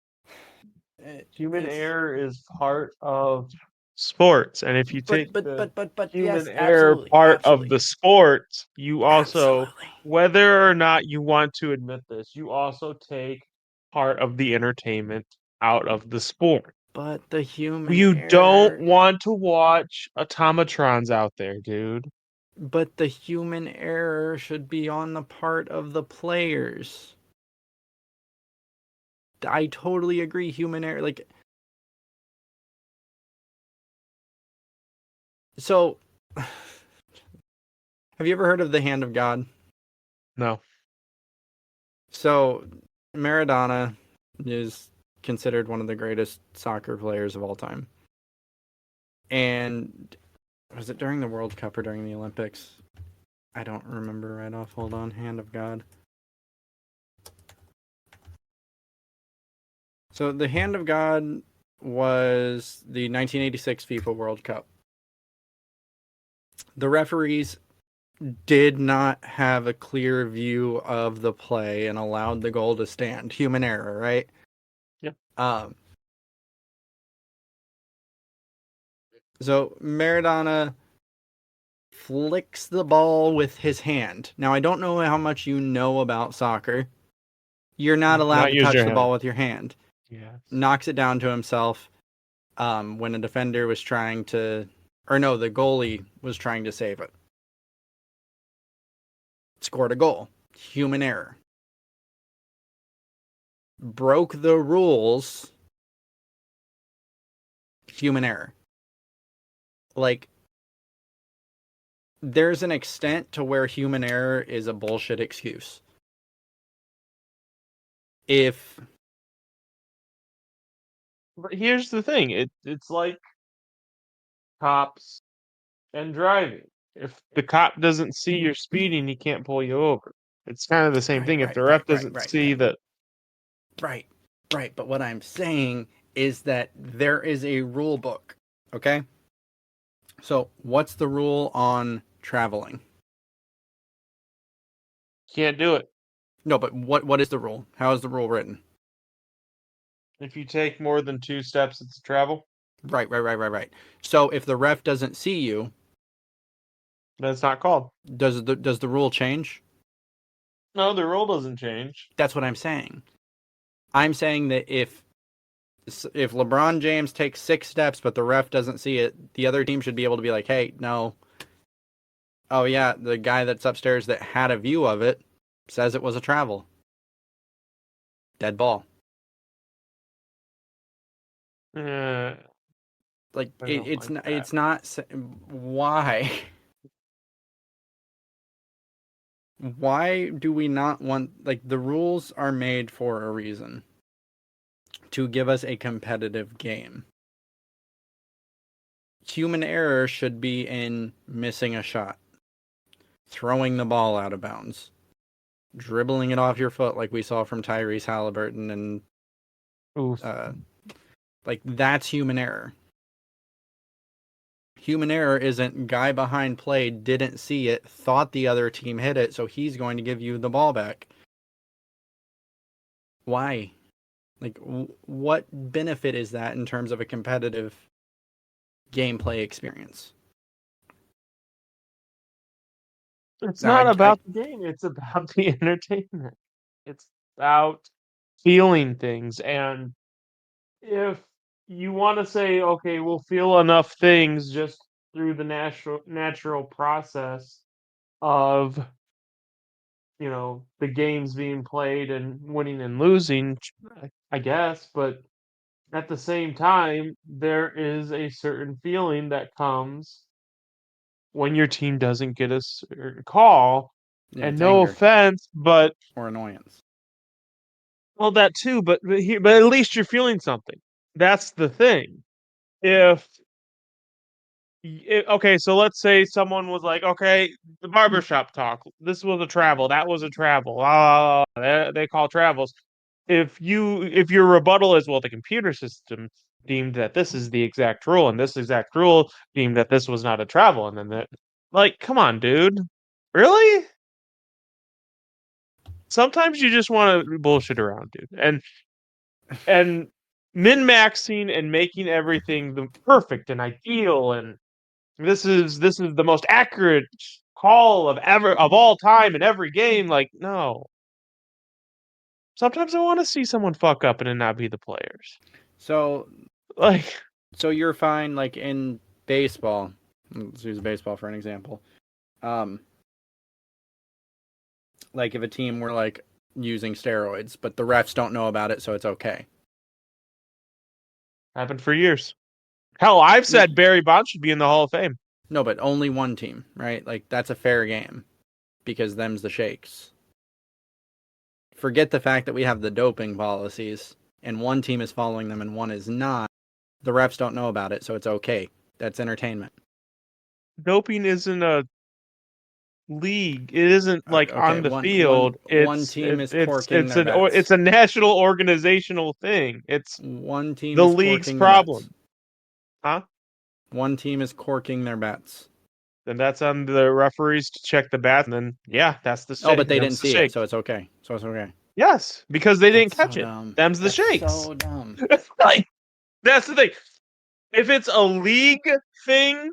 It- Human it's- error is part of sports, and if you take the but human yes, error part of the sport, you also, Absolutely. whether or not you want to admit this, you also take part of the entertainment out of the sport. But the human You don't error. want to watch automatrons out there, dude. But the human error should be on the part of the players. I totally agree. Human error, like, so. Have you ever heard of the Hand of God? No. So, Maradona is considered one of the greatest soccer players of all time. And was it during the World Cup or during the Olympics? I don't remember right off. Hold on. Hand of God. So, the Hand of God was the 1986 FIFA World Cup. The referees did not have a clear view of the play and allowed the goal to stand. Human error, right? Yep. So Maradona flicks the ball with his hand. Now, I don't know how much you know about soccer. You're not allowed to use touch your the hand. ball with your hand. Yeah. Knocks it down to himself when a defender was trying to... Or no, the goalie was trying to save it. Scored a goal. Human error. Broke the rules. Human error. Like, there's an extent to where human error is a bullshit excuse. If But here's the thing, it's like cops and driving. If the cop doesn't see you're speeding, he can't pull you over. It's kind of the same thing. If the ref doesn't see that, Right. But what I'm saying is that there is a rule book. Okay? So, what's the rule on traveling? can't do it. No, but what is the rule? How is the rule written? If you take more than 2 steps, it's travel. Right. So, if the ref doesn't see you, That's not called. does the rule change? No, the rule doesn't change. That's what I'm saying. I'm saying that if LeBron James takes 6 steps but the ref doesn't see it, the other team should be able to be like, "Hey, no. Oh yeah, the guy that's upstairs that had a view of it says it was a travel. Dead ball." Uh, Like I don't it's like not, that. it's not why. Why do we not want, like, the rules are made for a reason, to give us a competitive game. Human error should be in missing a shot, throwing the ball out of bounds, dribbling it off your foot like we saw from Tyrese Halliburton, and Oof. like, that's human error. Human error isn't guy behind play didn't see it, thought the other team hit it, so he's going to give you the ball back. Why? Like, what benefit is that in terms of a competitive gameplay experience? It's Now, not about the game, it's about the entertainment. It's about feeling things. And if you want to say, okay, we'll feel enough things just through the natural process of, the games being played and winning and losing, I guess, but at the same time, there is a certain feeling that comes when your team doesn't get a certain call. yeah, And it's no anger offense, but or annoyance. well, that too. But at least you're feeling something. that's the thing. If okay, so let's say someone was like, okay, the barbershop talk. This was a travel. That was a travel. They call travels. If your rebuttal is, well, the computer system deemed that this is the exact rule, and this exact rule deemed that this was not a travel, and then that, like, come on, dude, really? Sometimes you just want to bullshit around, dude, and min-maxing and making everything the perfect and ideal, and this is the most accurate call of all time in every game. Like, no. Sometimes I want to see someone fuck up and it not be the players. So Like, you're fine, like in baseball. Let's use baseball for an example. Like if a team were like using steroids, but the refs don't know about it, so it's okay. happened for years. Hell, I've said Barry Bonds should be in the Hall of Fame. No, but only one team, right? Like that's a fair game because them's the shakes. Forget the fact that we have the doping policies and one team is following them and one is not. The refs don't know about it, so it's okay. That's entertainment. Doping isn't a league. It isn't like Okay, on the field. one team is corking their It's bets. a national organizational thing. It's One team the is league's corking their problem. bets. Huh? One team is corking their bets. Then that's on the referees to check the bat, and then yeah, that's the Oh, but they Them's didn't the see it, shake. so it's okay. So it's okay. Yes, because they didn't That's catch so it. dumb. Them's the That's shakes. so dumb. Like, that's the thing. If it's a league thing,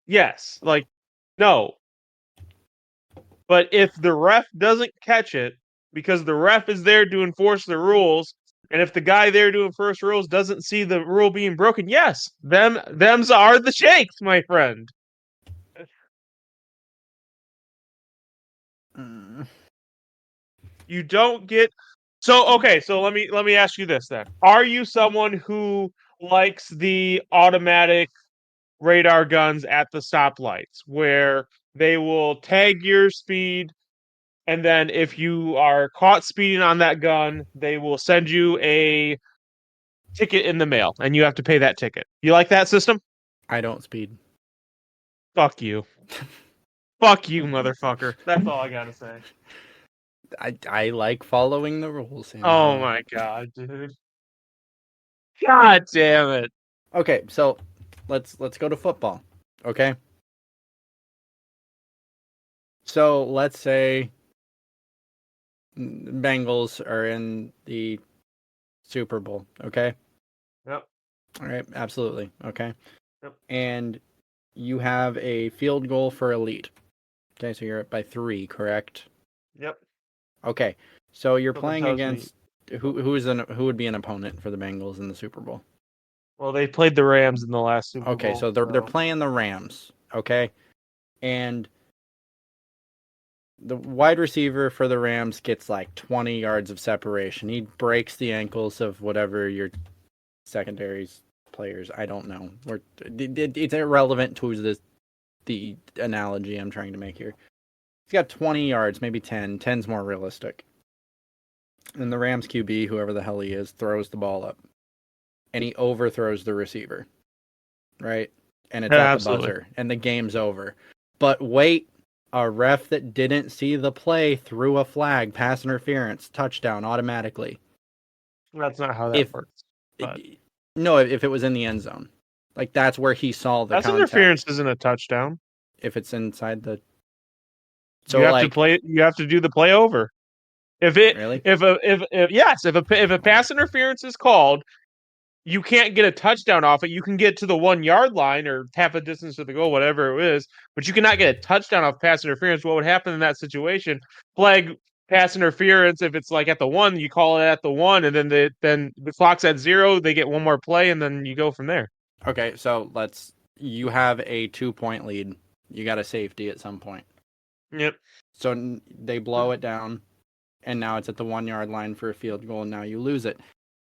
yes. Like, no. But if the ref doesn't catch it because the ref is there to enforce the rules, and if the guy there to enforce rules doesn't see the rule being broken, yes, them's are the shakes, my friend. Mm. You don't get so okay, so let me ask you this then. Are you someone who likes the automatic radar guns at the stoplights where they will tag your speed, and then if you are caught speeding on that gun, they will send you a ticket in the mail and you have to pay that ticket? You like that system? I don't speed. Fuck you. Fuck you, motherfucker. That's all I gotta say. I like following the rules. Oh Angelo. my god, dude. God damn it. Okay, so let's go to football. Okay. So let's say Bengals are in the Super Bowl. Okay. Yep. All right. Absolutely. Okay. Yep. And you have a field goal for a lead. Okay, so you're up by 3, correct? Yep. Okay. So you're Something playing tells me- against who would be an opponent for the Bengals in the Super Bowl? Well, they played the Rams in the last Super Bowl. Okay, so they're playing the Rams, okay? And the wide receiver for the Rams gets like 20 yards of separation. He breaks the ankles of whatever your secondaries players. I don't know. It's irrelevant to the analogy I'm trying to make here. He's got 20 yards, maybe 10. 10's more realistic. And the Rams QB, whoever the hell he is, throws the ball up. And he overthrows the receiver. Right? And it's at absolutely. the buzzer. And the game's over. But wait, a ref that didn't see the play threw a flag, pass interference, touchdown automatically. That's not how that works. No, if it was in the end zone. Like that's where he saw the Pass contact. interference isn't a touchdown. If it's inside the So you have like to play. You have to do the play over. If it Really? if a pass interference is called, you can't get a touchdown off it. You can get to the 1 yard line or half a distance to the goal, whatever it is, but you cannot get a touchdown off pass interference. What would happen in that situation? Flag pass interference. If it's like at the 1, you call it at the 1, and then the clock's at 0. They get one more play, and then you go from there. Okay, so you have a 2-point lead. You got a safety at some point. Yep. So they blow it down, and now it's at the 1 yard line for a field goal, and now you lose it.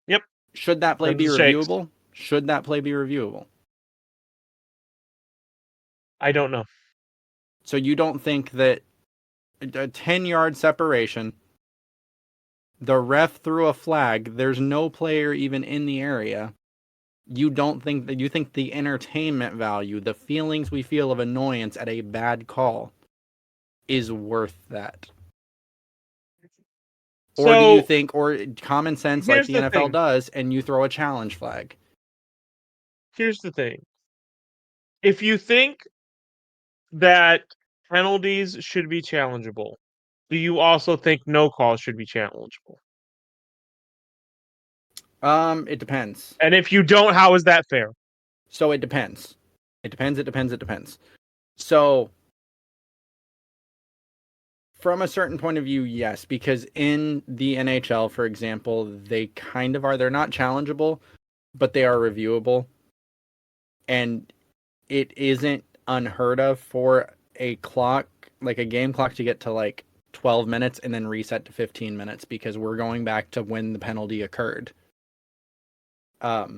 Yep. Should that play Then be the shakes. reviewable? Should that play be reviewable? I don't know. So you don't think that a 10-yard separation The ref threw a flag. There's no player even in the area. You think the entertainment value, the feelings we feel of annoyance at a bad call, is worth that? Or do you So think, or common sense like here's the the NFL thing. does, and you throw a challenge flag? Here's the thing. If you think that penalties should be challengeable, do you also think no calls should be challengeable? It depends. And if you don't, how is that fair? So it depends. It depends. So from a certain point of view, yes, because in the NHL, for example, they kind of are. They're not challengeable, but they are reviewable. And it isn't unheard of for a clock, like a game clock, to get to like 12 minutes and then reset to 15 minutes because we're going back to when the penalty occurred. I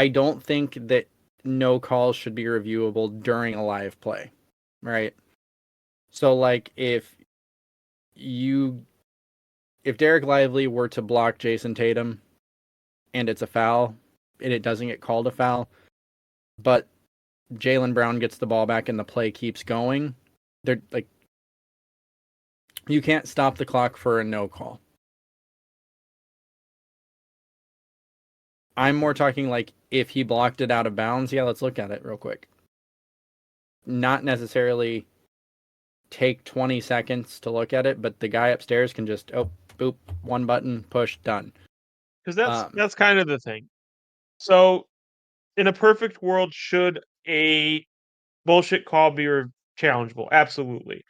don't think that no calls should be reviewable during a live play, right? So like if Derek Lively were to block Jason Tatum and it's a foul and it doesn't get called a foul, but Jaylen Brown gets the ball back and the play keeps going, they're like, you can't stop the clock for a no call. I'm more talking like if he blocked it out of bounds, yeah, let's look at it real quick. Not necessarily take 20 seconds to look at it, but the guy upstairs can just, boop, one button, push, done. Because that's kind of the thing. So, in a perfect world, should a bullshit call be challengeable? Absolutely.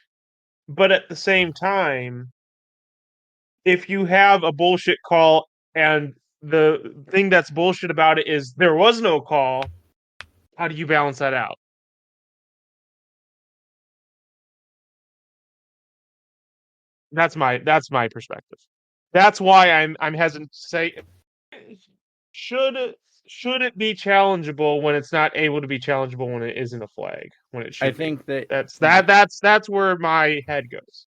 But at the same time, if you have a bullshit call and the thing that's bullshit about it is there was no call, how do you balance that out? That's my perspective. That's why I'm hesitant to say should should it be challengeable when it's not able to be challengeable when it isn't a flag when it I should be. think that That's where my head goes.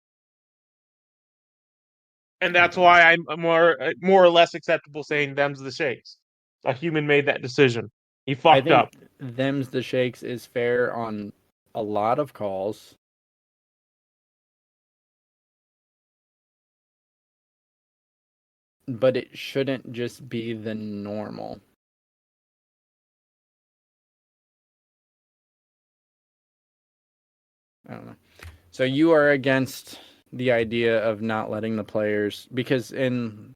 And that's why I'm more or less acceptable saying them's the shakes. A human made that decision. He I fucked think up. them's the shakes is fair on a lot of calls. But it shouldn't just be the normal. I don't know. So you are against the idea of not letting the players, because in,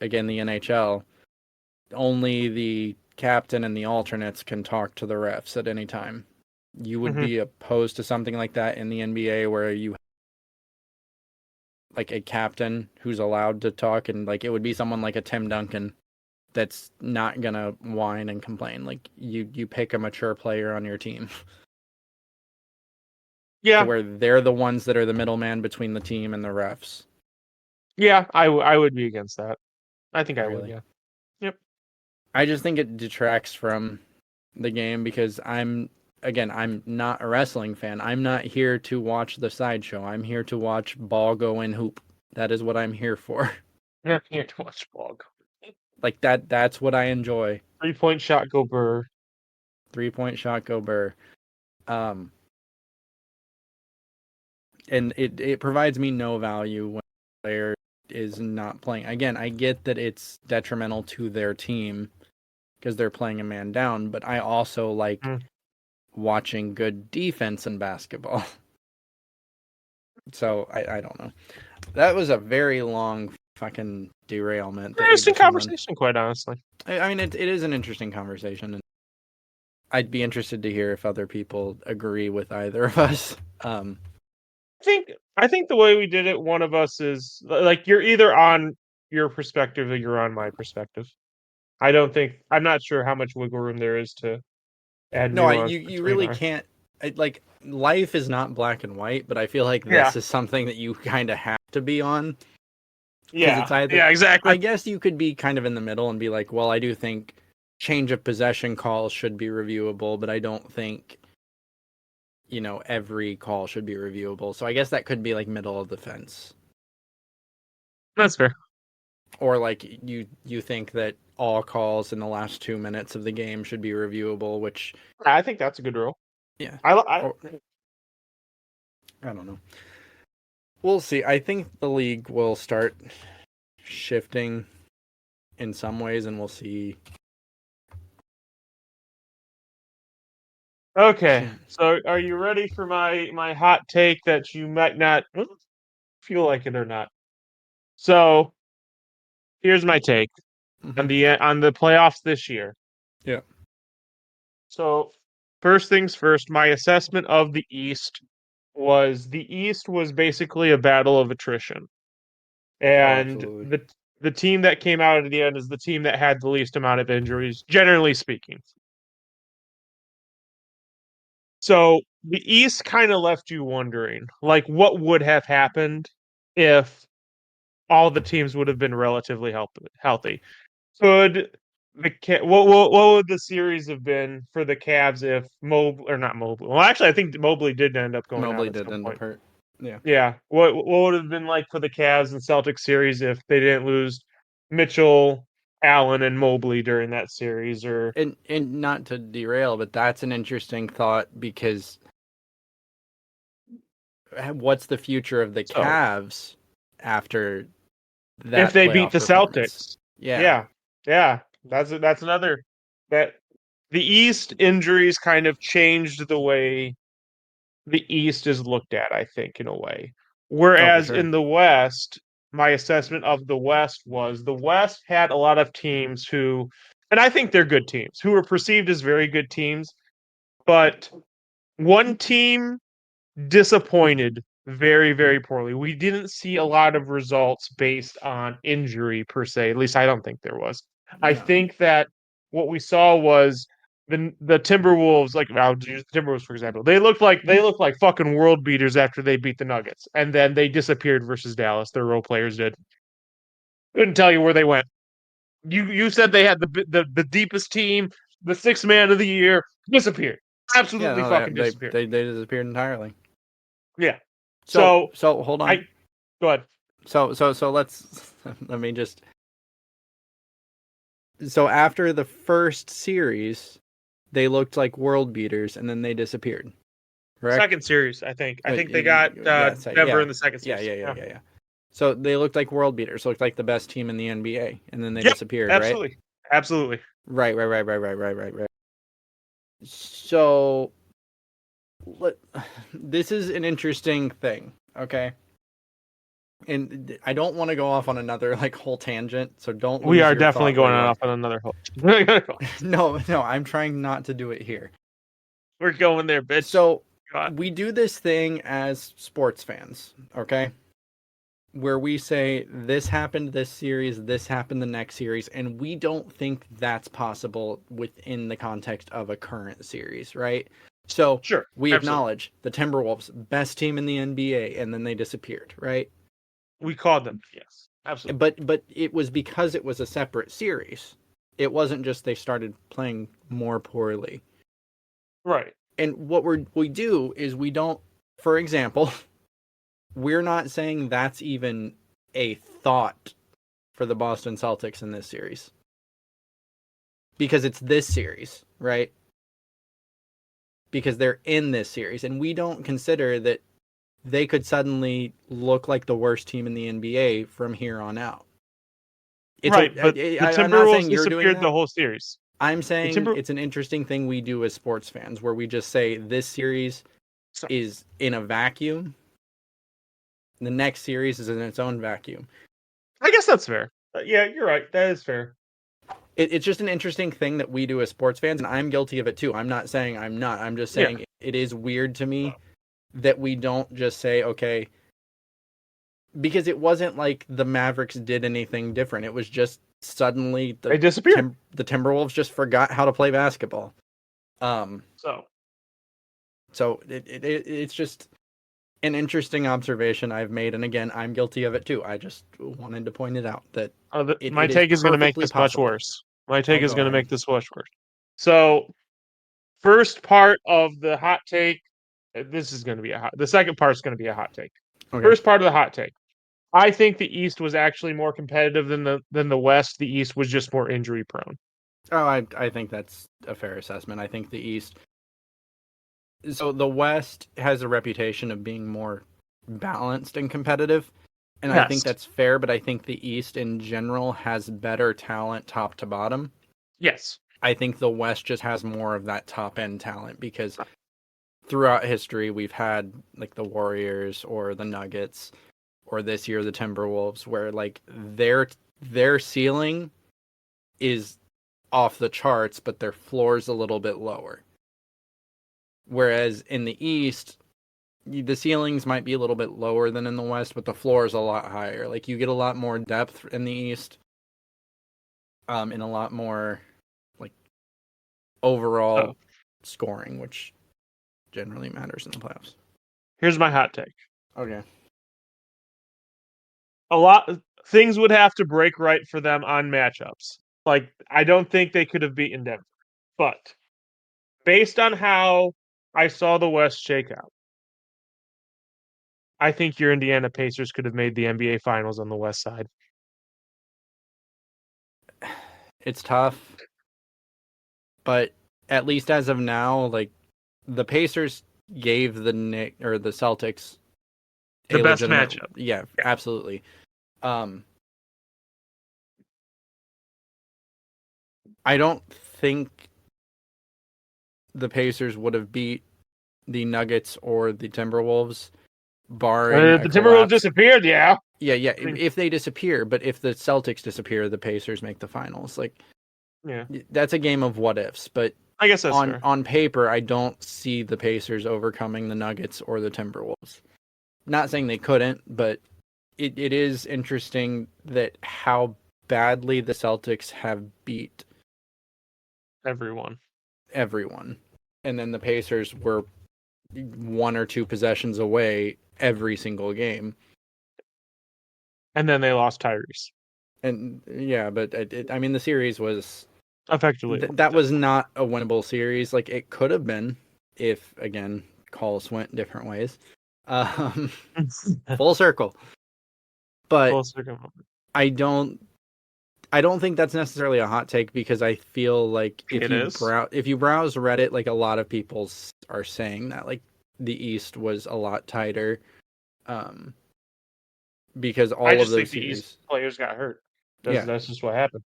again, the NHL, only the captain and the alternates can talk to the refs at any time. You would be opposed to something like that in the NBA where you like a captain who's allowed to talk, and like it would be someone like a Tim Duncan that's not gonna whine and complain. Like you pick a mature player on your team. Yeah. To where they're the ones that are the middleman between the team and the refs. Yeah, I would be against that. I think I would, Really? yeah. Yep. I just think it detracts from the game because I'm not a wrestling fan. I'm not here to watch the sideshow. I'm here to watch ball go in hoop. That is what I'm here for. Yeah, here to watch ball go. Like that's what I enjoy. 3-point shot go Burr. 3-point shot go Burr. And it provides me no value when a player is not playing. Again, I get that it's detrimental to their team because they're playing a man down, but I also like watching good defense in basketball. So I don't know. That was a very long fucking derailment. Interesting conversation, quite honestly. I mean, it is an interesting conversation, and I'd be interested to hear if other people agree with either of us. I think the way we did it, one of us is like you're either on your perspective or you're on my perspective. I'm not sure how much wiggle room there is to add nuance. You really can't. Like life is not black and white, but I feel like this is something that you kind of have to be on. Yeah, it's either, yeah, exactly. I guess you could be kind of in the middle and be like, well, I do think change of possession calls should be reviewable, but I don't think, every call should be reviewable. So I guess that could be like middle of the fence. That's fair. Or like you think that all calls in the last 2 minutes of the game should be reviewable, which I think that's a good rule. yeah, I I don't know. We'll see. I think the league will start shifting in some ways, and we'll see. Okay, so are you ready for my hot take that you might not feel like it or not? So here's my take on the playoffs this year. Yeah. So first things first, my assessment of the East was basically a battle of attrition, and absolutely. the team that came out at the end is the team that had the least amount of injuries, generally speaking. So the East kind of left you wondering, like, what would have happened if all the teams would have been relatively healthy. Could what would the series have been for the Cavs if Mobley or not Mobley? Well, actually, I think Mobley did end up going out Mobley at did some end up point. hurt. Yeah. Yeah, what would have been like for the Cavs and Celtics series if they didn't lose Mitchell, Allen, and Mobley during that series? Or And not to derail, but that's an interesting thought because what's the future of the So- Cavs after that if they beat playoff the performance? Celtics, Yeah. yeah, that's another that the East injuries kind of changed the way the East is looked at, I think, in a way. Whereas sure. in the West, my assessment of the West was the West had a lot of teams who, and I think they're good teams, who were perceived as very good teams, but one team disappointed very, very poorly. We didn't see a lot of results based on injury per se. At least I don't think there was. I No. think that what we saw was the Timberwolves, like I'll use the Timberwolves for example. They looked like fucking world beaters after they beat the Nuggets, and then they disappeared versus Dallas. Their role players did. Couldn't tell you where they went. You said they had the deepest team, the sixth man of the year, disappeared. Absolutely fucking disappeared. They disappeared entirely. Yeah. So hold on. Go ahead. So let's let me just. So after the first series, they looked like world beaters, and then they disappeared. Correct? Second series, I think. I think they Yeah, got Denver in the second Yeah, series. yeah. So they looked like world beaters, looked like the best team in the NBA, and then they Yep, disappeared, absolutely. right? Absolutely. Right. So this is an interesting thing, okay? And I don't want to go off on another like whole tangent, so don't. We lose are your definitely thought going where you off on another hole. No, I'm trying not to do it here. We're going there, bitch. So God. we do this thing as sports fans, okay? Where we say this happened this series, this happened the next series, and we don't think that's possible within the context of a current series, right? So Sure, we absolutely. acknowledge the Timberwolves, best team in the NBA, and then they disappeared, right? We called them, yes. Absolutely. But it was because it was a separate series. It wasn't just they started playing more poorly. Right. And what we do is we don't, for example, we're not saying that's even a thought for the Boston Celtics in this series. Because it's this series, right? Because they're in this series. And we don't consider that they could suddenly look like the worst team in the NBA from here on out. But the Timberwolves disappeared the whole series. I'm saying it's an interesting thing we do as sports fans, where we just say this series is in a vacuum. The next series is in its own vacuum. I guess that's fair. Yeah, you're right. That is fair. It's just an interesting thing that we do as sports fans, and I'm guilty of it too. I'm not saying I'm not. I'm just saying it is weird to me that we don't just say, okay, because it wasn't like the Mavericks did anything different. It was just suddenly they disappeared. The Timberwolves just forgot how to play basketball. So it's just an interesting observation I've made, and again, I'm guilty of it too. I just wanted to point it out that my take is going to make this much worse. My take is going to make this much worse. So, first part of the hot take This is going to be the second part is going to be a hot take. Okay. First part of the hot take. I think the East was actually more competitive than the West. The East was just more injury prone. Oh, I think that's a fair assessment. I think the East. So the West has a reputation of being more balanced and competitive, and I think Yes. that's fair. But I think the East in general has better talent, top to bottom. Yes. I think the West just has more of that top end talent because throughout history we've had like the Warriors or the Nuggets or this year the Timberwolves where like their ceiling is off the charts but their floor's a little bit lower. Whereas in the East the ceilings might be a little bit lower than in the West but the floor is a lot higher. Like you get a lot more depth in the East, and a lot more like overall scoring, which generally matters in the playoffs. Here's my hot take. Okay. A lot things would have to break right for them on matchups. Like I don't think they could have beaten Denver. But based on how I saw the West shake out, I think your Indiana Pacers could have made the NBA Finals on the West side. It's tough, but at least as of now, like the Pacers gave the Celtics The a best legitimate, matchup. yeah, absolutely. I don't think the Pacers would have beat the Nuggets or the Timberwolves, barring If a the Timberwolves collapse. disappeared, yeah. Yeah. I mean, If they disappear, but if the Celtics disappear, the Pacers make the finals. Like yeah. that's a game of what ifs. But I guess that's fair. on paper, I don't see the Pacers overcoming the Nuggets or the Timberwolves. Not saying they couldn't, but it is interesting that how badly the Celtics have beat Everyone. everyone. And then the Pacers were one or two possessions away every single game. And then they lost Tyrese. And yeah, but I mean, the series was Effectively. that was not a winnable series. Like it could have been if again calls went different ways. Full circle. But Full circle. I don't think that's necessarily a hot take because I feel like It is. if you browse Reddit, like a lot of people are saying that like the East was a lot tighter, because all I of just those think the series. East players got hurt. Yeah. That's just what happened.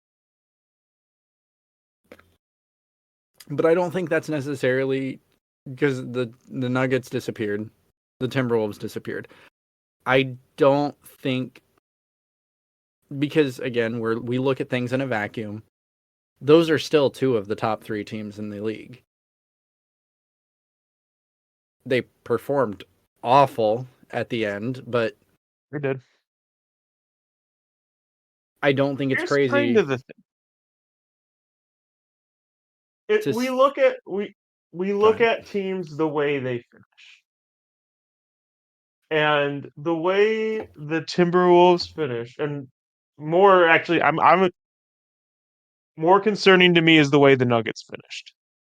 But I don't think that's necessarily because the Nuggets disappeared, the Timberwolves disappeared. I don't think because again we look at things in a vacuum. Those are still two of the top 3 teams in the league. They performed awful at the end, but They did. I don't think it's Here's crazy. kind of the thing. We look at teams the way they finish. And the way the Timberwolves finish, and more actually, I'm more concerning to me is the way the Nuggets finished.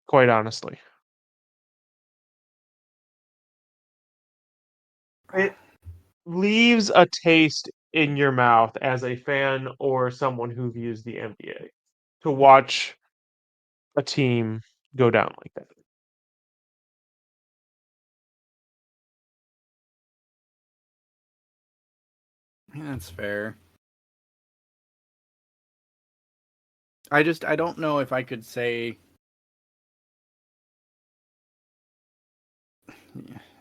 Quite honestly, it leaves a taste in your mouth as a fan or someone who views the NBA to watch a team go down like that. That's fair. I don't know if I could say.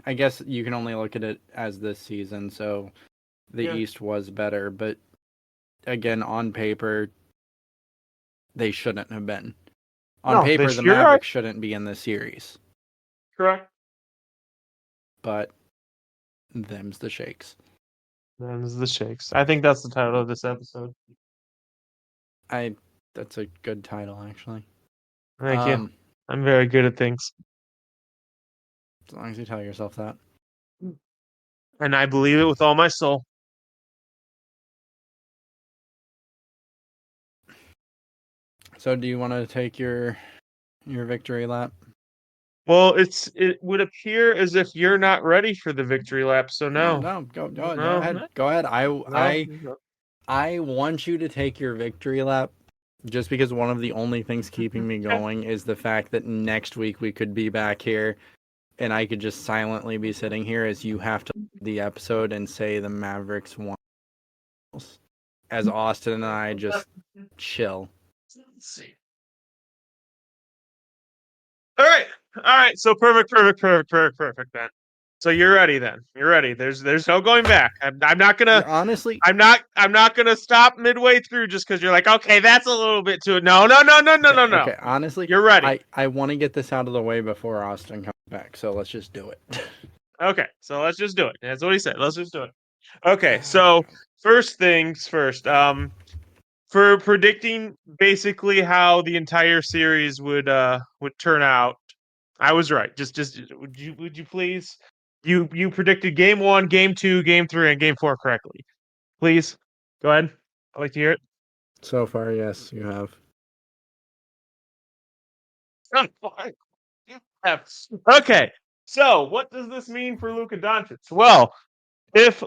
I guess you can only look at it as this season, so the East was better, but again, on paper, they shouldn't have been. On paper, the Mavericks shouldn't be in this series. Correct. But them's the shakes. Them's the shakes. I think that's the title of this episode. That's a good title, actually. Thank you. I'm very good at things. As long as you tell yourself that. And I believe it with all my soul. So do you want to take your victory lap? Well, it would appear as if you're not ready for the victory lap, so no. No, go No, ahead. Go ahead. no. I want you to take your victory lap just because one of the only things keeping me going is the fact that next week we could be back here and I could just silently be sitting here as you have to lead the episode and say the Mavericks won. As Austin and I just chill. Let's see. All right. So perfect then. So you're ready then. You're ready. There's no going back. I'm not gonna. Honestly, I'm not gonna stop midway through just because you're like, okay, that's a little bit too. No. okay. Honestly, You're ready. I want to get this out of the way before Austin comes back, so let's just do it. Okay, so let's just do it. That's what he said. Let's just do it. Okay, so first things first. For predicting basically how the entire series would turn out, I was right. Just would you please? You predicted game 1, game 2, game 3, and game 4 correctly. Please go ahead. I'd like to hear it. So far, yes, you have. Okay, so what does this mean for Luka Doncic? Well, if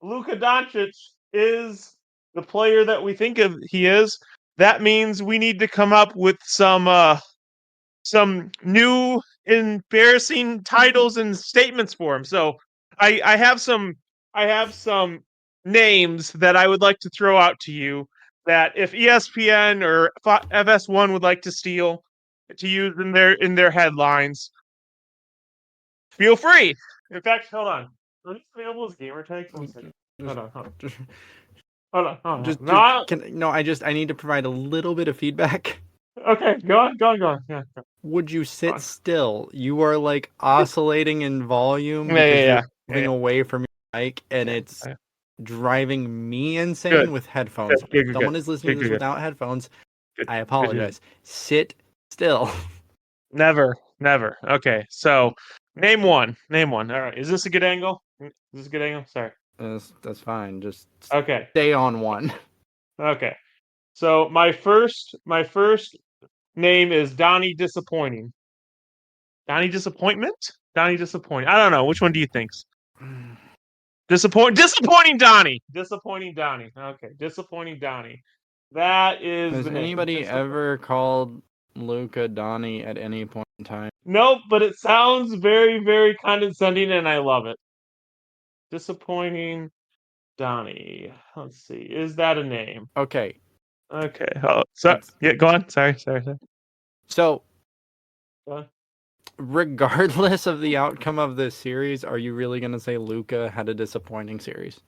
Luka Doncic is the player that we think of he is, that means we need to come up with some new embarrassing titles and statements for him. So I have some names that I would like to throw out to you that if ESPN or FS1 would like to steal to use in their headlines, feel free. In fact, hold on. Are these available as gamer tags? One second. Hold on. I need to provide a little bit of feedback. Okay, go on. Yeah. Would you sit still? You are like oscillating in volume because Yeah. you're moving away from your mic, and it's Yeah. driving me insane Good. with headphones. Good. If someone is listening to this Good. without headphones, Good. I apologize. Sit still. Never. Okay, so name one. All right, is this a good angle? Is this a good angle? Sorry. That's fine. Just Okay. stay on one. Okay. So my first name is Donnie Disappointing. Donnie Disappointment? Donnie Disappointing. I don't know. Which one do you think? Disappointing Donnie. Disappointing Donnie. Okay. Disappointing Donnie. That is Has the name. anybody ever called Luca Donnie at any point in time? Nope, but it sounds very, very condescending and I love it. Disappointing Donnie. Let's see. Is that a name? Okay. Okay. Oh, so yeah, go on. Sorry. So, Go on. regardless of the outcome of this series, are you really going to say Luca had a disappointing series?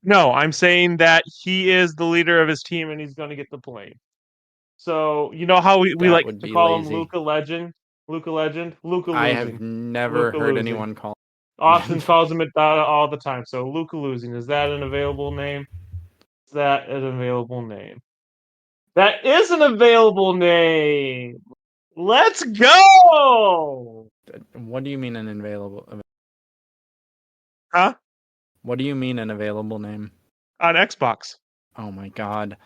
No, I'm saying that he is the leader of his team and he's going to get the blame. So, you know how we like to call him Luca Legend? Luca losing. I have never Luka heard losing. anyone call Austin calls him it all the time. So, Luca losing. Is that an available name? Is that an available name? That is an available name. Let's go. What do you mean an available? Huh? What do you mean an available name? On Xbox. Oh my god.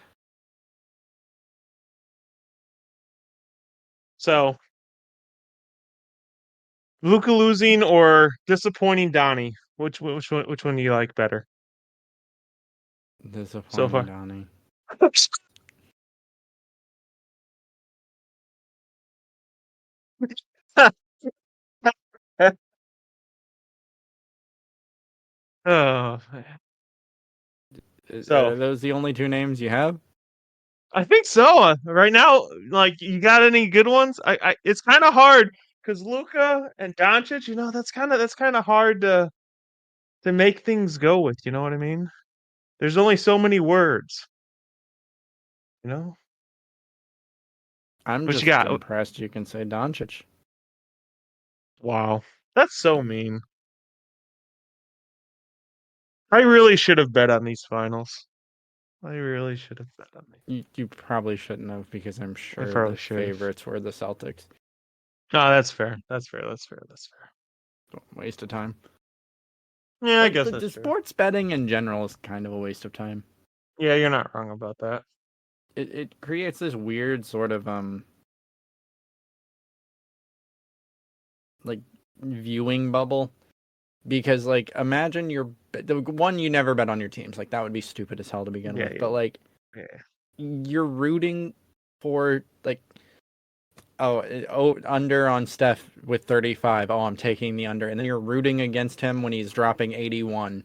So, Luca losing or disappointing Donnie? Which one do you like better? Disappointing So far. Donnie. Oh, Are those the only two names you have? I think so. Right now, like, you got any good ones? It's kind of hard because Luca and Doncic, that's kind of hard to make things go with. You know what I mean? There's only so many words. You know I'm what just you got? impressed you can say Doncic. Wow, that's so mean. I really should have bet on these finals. I really should have bet on these. You probably shouldn't have because I'm sure probably the should've. favorites were the Celtics. No, that's fair. That's fair. Waste of time. Yeah, I Like, guess the that's fair. sports betting in general is kind of a waste of time. Yeah, you're not wrong about that. It creates this weird sort of like viewing bubble, because like imagine the one, you never bet on your teams, like that would be stupid as hell to begin with. Yeah. But like Yeah. you're rooting for like under on Steph with 35. Oh, I'm taking the under, and then you're rooting against him when he's dropping 81.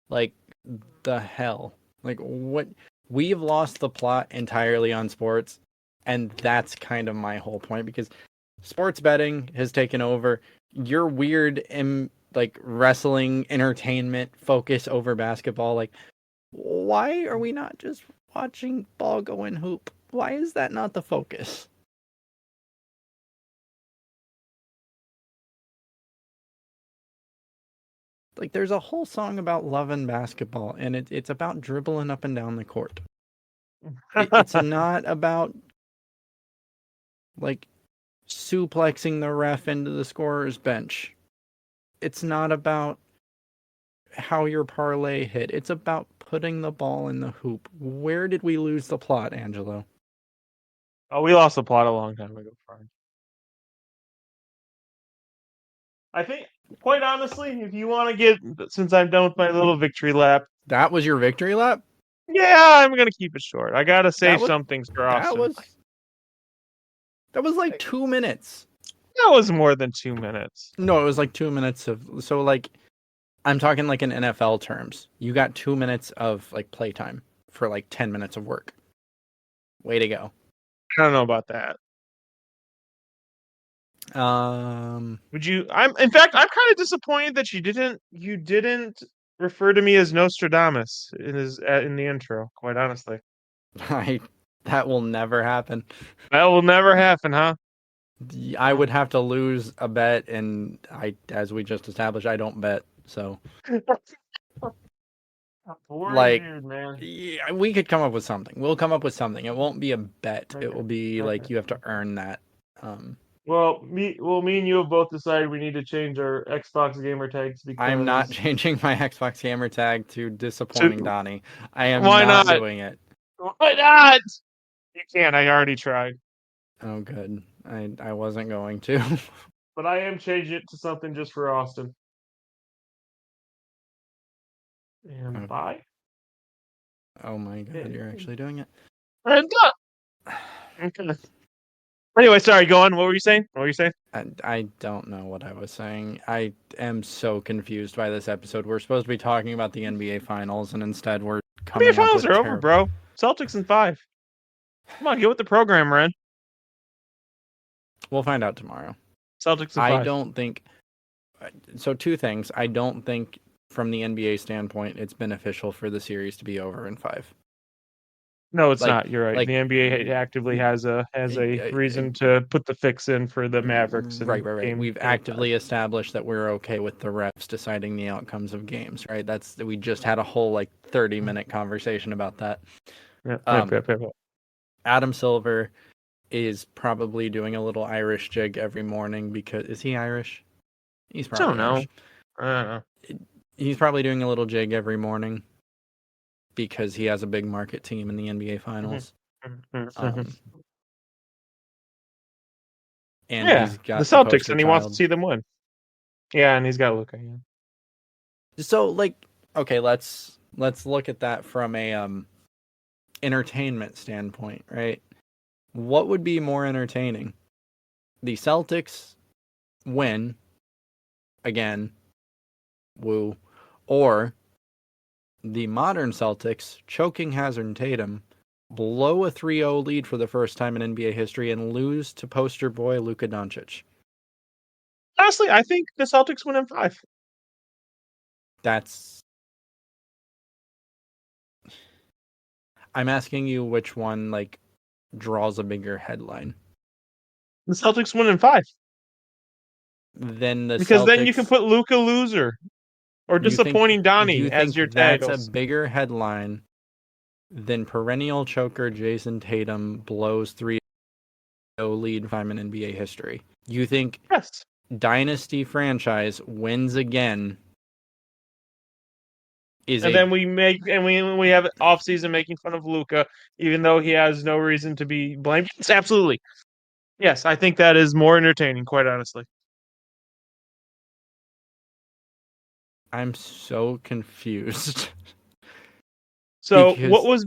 Like the hell, like what? We've lost the plot entirely on sports, and that's kind of my whole point, because sports betting has taken over. Your weird like wrestling entertainment focus over basketball. Like, why are we not just watching ball go in hoop? Why is that not the focus? Like, there's a whole song about loving basketball, and it's about dribbling up and down the court. It's not about like suplexing the ref into the scorer's bench. It's not about how your parlay hit. It's about putting the ball in the hoop. Where did we lose the plot, Angelo? Oh, we lost the plot a long time ago, Frank. I think, quite honestly, if you want to get, since I'm done with my little victory lap, That was your victory lap? yeah, I'm gonna keep it short. I gotta save was- some things for That Austin. was like 2 minutes. That was more than 2 minutes. No, it was like 2 minutes of, so like I'm talking like in NFL terms. You got 2 minutes of like playtime for like 10 minutes of work. Way to go. I don't know about that. Would you? In fact, I'm kind of disappointed that you didn't refer to me as Nostradamus in the intro. Quite honestly, that will never happen. that will never happen, huh? I would have to lose a bet, and as we just established, I don't bet. So, like, dude, man. yeah, we could come up with something. We'll come up with something. It won't be a bet. Okay. It will be like you have to earn that. Well, me and you have both decided we need to change our Xbox gamer tags because I'm not changing my Xbox gamer tag to disappointing Donnie. I am Why not not? doing it. Why not? You can't. I already tried. Oh, good. I wasn't going to. But I am changing it to something just for Austin. And Okay. bye. Oh my god, you're actually doing it. And okay. Anyway, sorry, go on. What were you saying? I don't know what I was saying. I am so confused by this episode. We're supposed to be talking about the NBA Finals, and instead we're coming NBA Finals up with are over, bro. Celtics in 5. Come on, get with the program, Ren. We'll find out tomorrow. Celtics in 5. I don't think... So 2 things. I don't think, from the NBA standpoint, it's beneficial for the series to be over in 5. No, it's Like- not. You're right. like- The NBA actively has a reason to put the fix in for the Mavericks. in Right. game- We've game actively established that we're okay with the refs deciding the outcomes of games, right? We just had a whole like 30-minute conversation about that. 5. Yeah. Adam Silver is probably doing a little Irish jig every morning because is he Irish? He's probably don't know. Irish. I don't know. He's probably doing a little jig every morning because he has a big market team in the NBA Finals. And Yeah, he's got the Celtics, poster and he wants to child. see them win. Yeah, and he's got Luka. Yeah. So, like, okay, let's look at that from a entertainment standpoint, right? What would be more entertaining? The Celtics win again, woo, or the modern Celtics choking Hazard and Tatum, blow a 3-0 lead for the first time in NBA history, and lose to poster boy Luka Doncic. Honestly, I think the Celtics win in 5. I'm asking you which one like draws a bigger headline. The Celtics win in 5. Then Because then you can put Luka loser or disappointing Donnie as your that's titles. a bigger headline than perennial choker Jason Tatum blows 3-0 lead time in NBA history. You think Yes. Dynasty franchise wins again? Then we have off season making fun of Luka, even though he has no reason to be blamed. Yes, absolutely. Yes, I think that is more entertaining, quite honestly. I'm so confused. So Because-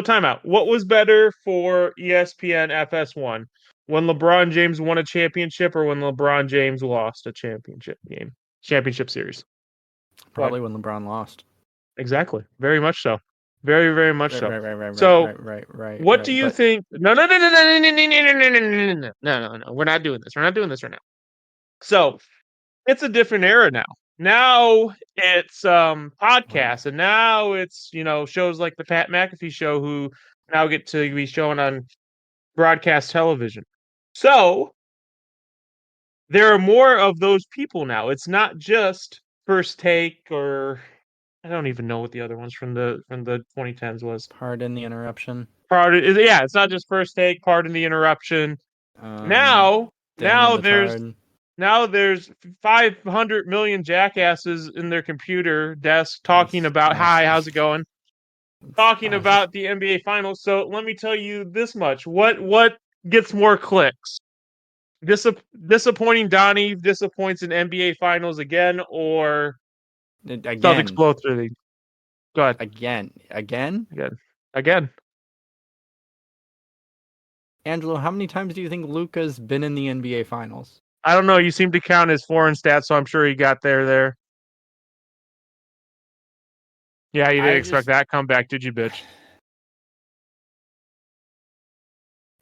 time out. What was better for ESPN FS1? When LeBron James won a championship or when LeBron James lost a championship game? Championship series. Probably when LeBron lost. Exactly. Very much so. Very, very much Right, so. right, right, right, right, So, right, right, right, what do right. you But think? No, no, no, no, no, no, no, no, no, no, no, no, no, no, no. We're not doing this. We're not doing this right now. So, it's a different era now. Now it's podcasts, and now it's shows like the Pat McAfee show, who now get to be shown on broadcast television. So there are more of those people now. It's not just First Take, or I don't even know what the other ones from the 2010s was. pardon the interruption. Yeah, it's not just First Take. Pardon the interruption. Now, Dan now and the there's Tard. now there's 500 million jackasses in their computer desk talking That's- about, hi, that's- how's it going? Talking that's- about the NBA Finals. So let me tell you this much: what gets more clicks? Disappointing Donnie disappoints in NBA Finals again, or Celtics Again, blow through the. Go ahead. again. Again. Angelo, how many times do you think Luka's been in the NBA Finals? I don't know. You seem to count his foreign stats, so I'm sure he got there. Yeah, you didn't expect that comeback, did you, bitch?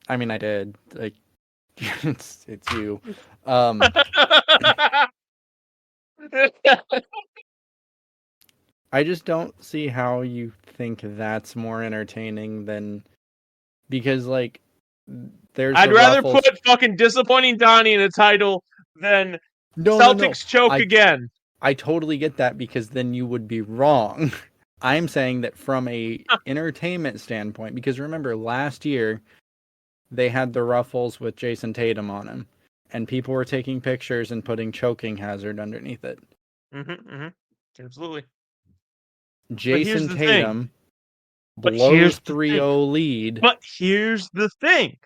I mean, I did. Like, it's you. I just don't see how you think that's more entertaining than, because like there's I'd the rather Ruffles. put fucking disappointing Donnie in a title than No. Celtics choke again. I totally get that, because then you would be wrong. I'm saying that from a entertainment standpoint, because remember last year they had the Ruffles with Jason Tatum on him, and people were taking pictures and putting choking hazard underneath it. Absolutely. Jason Tatum But blows 3-0 lead. But here's the thing.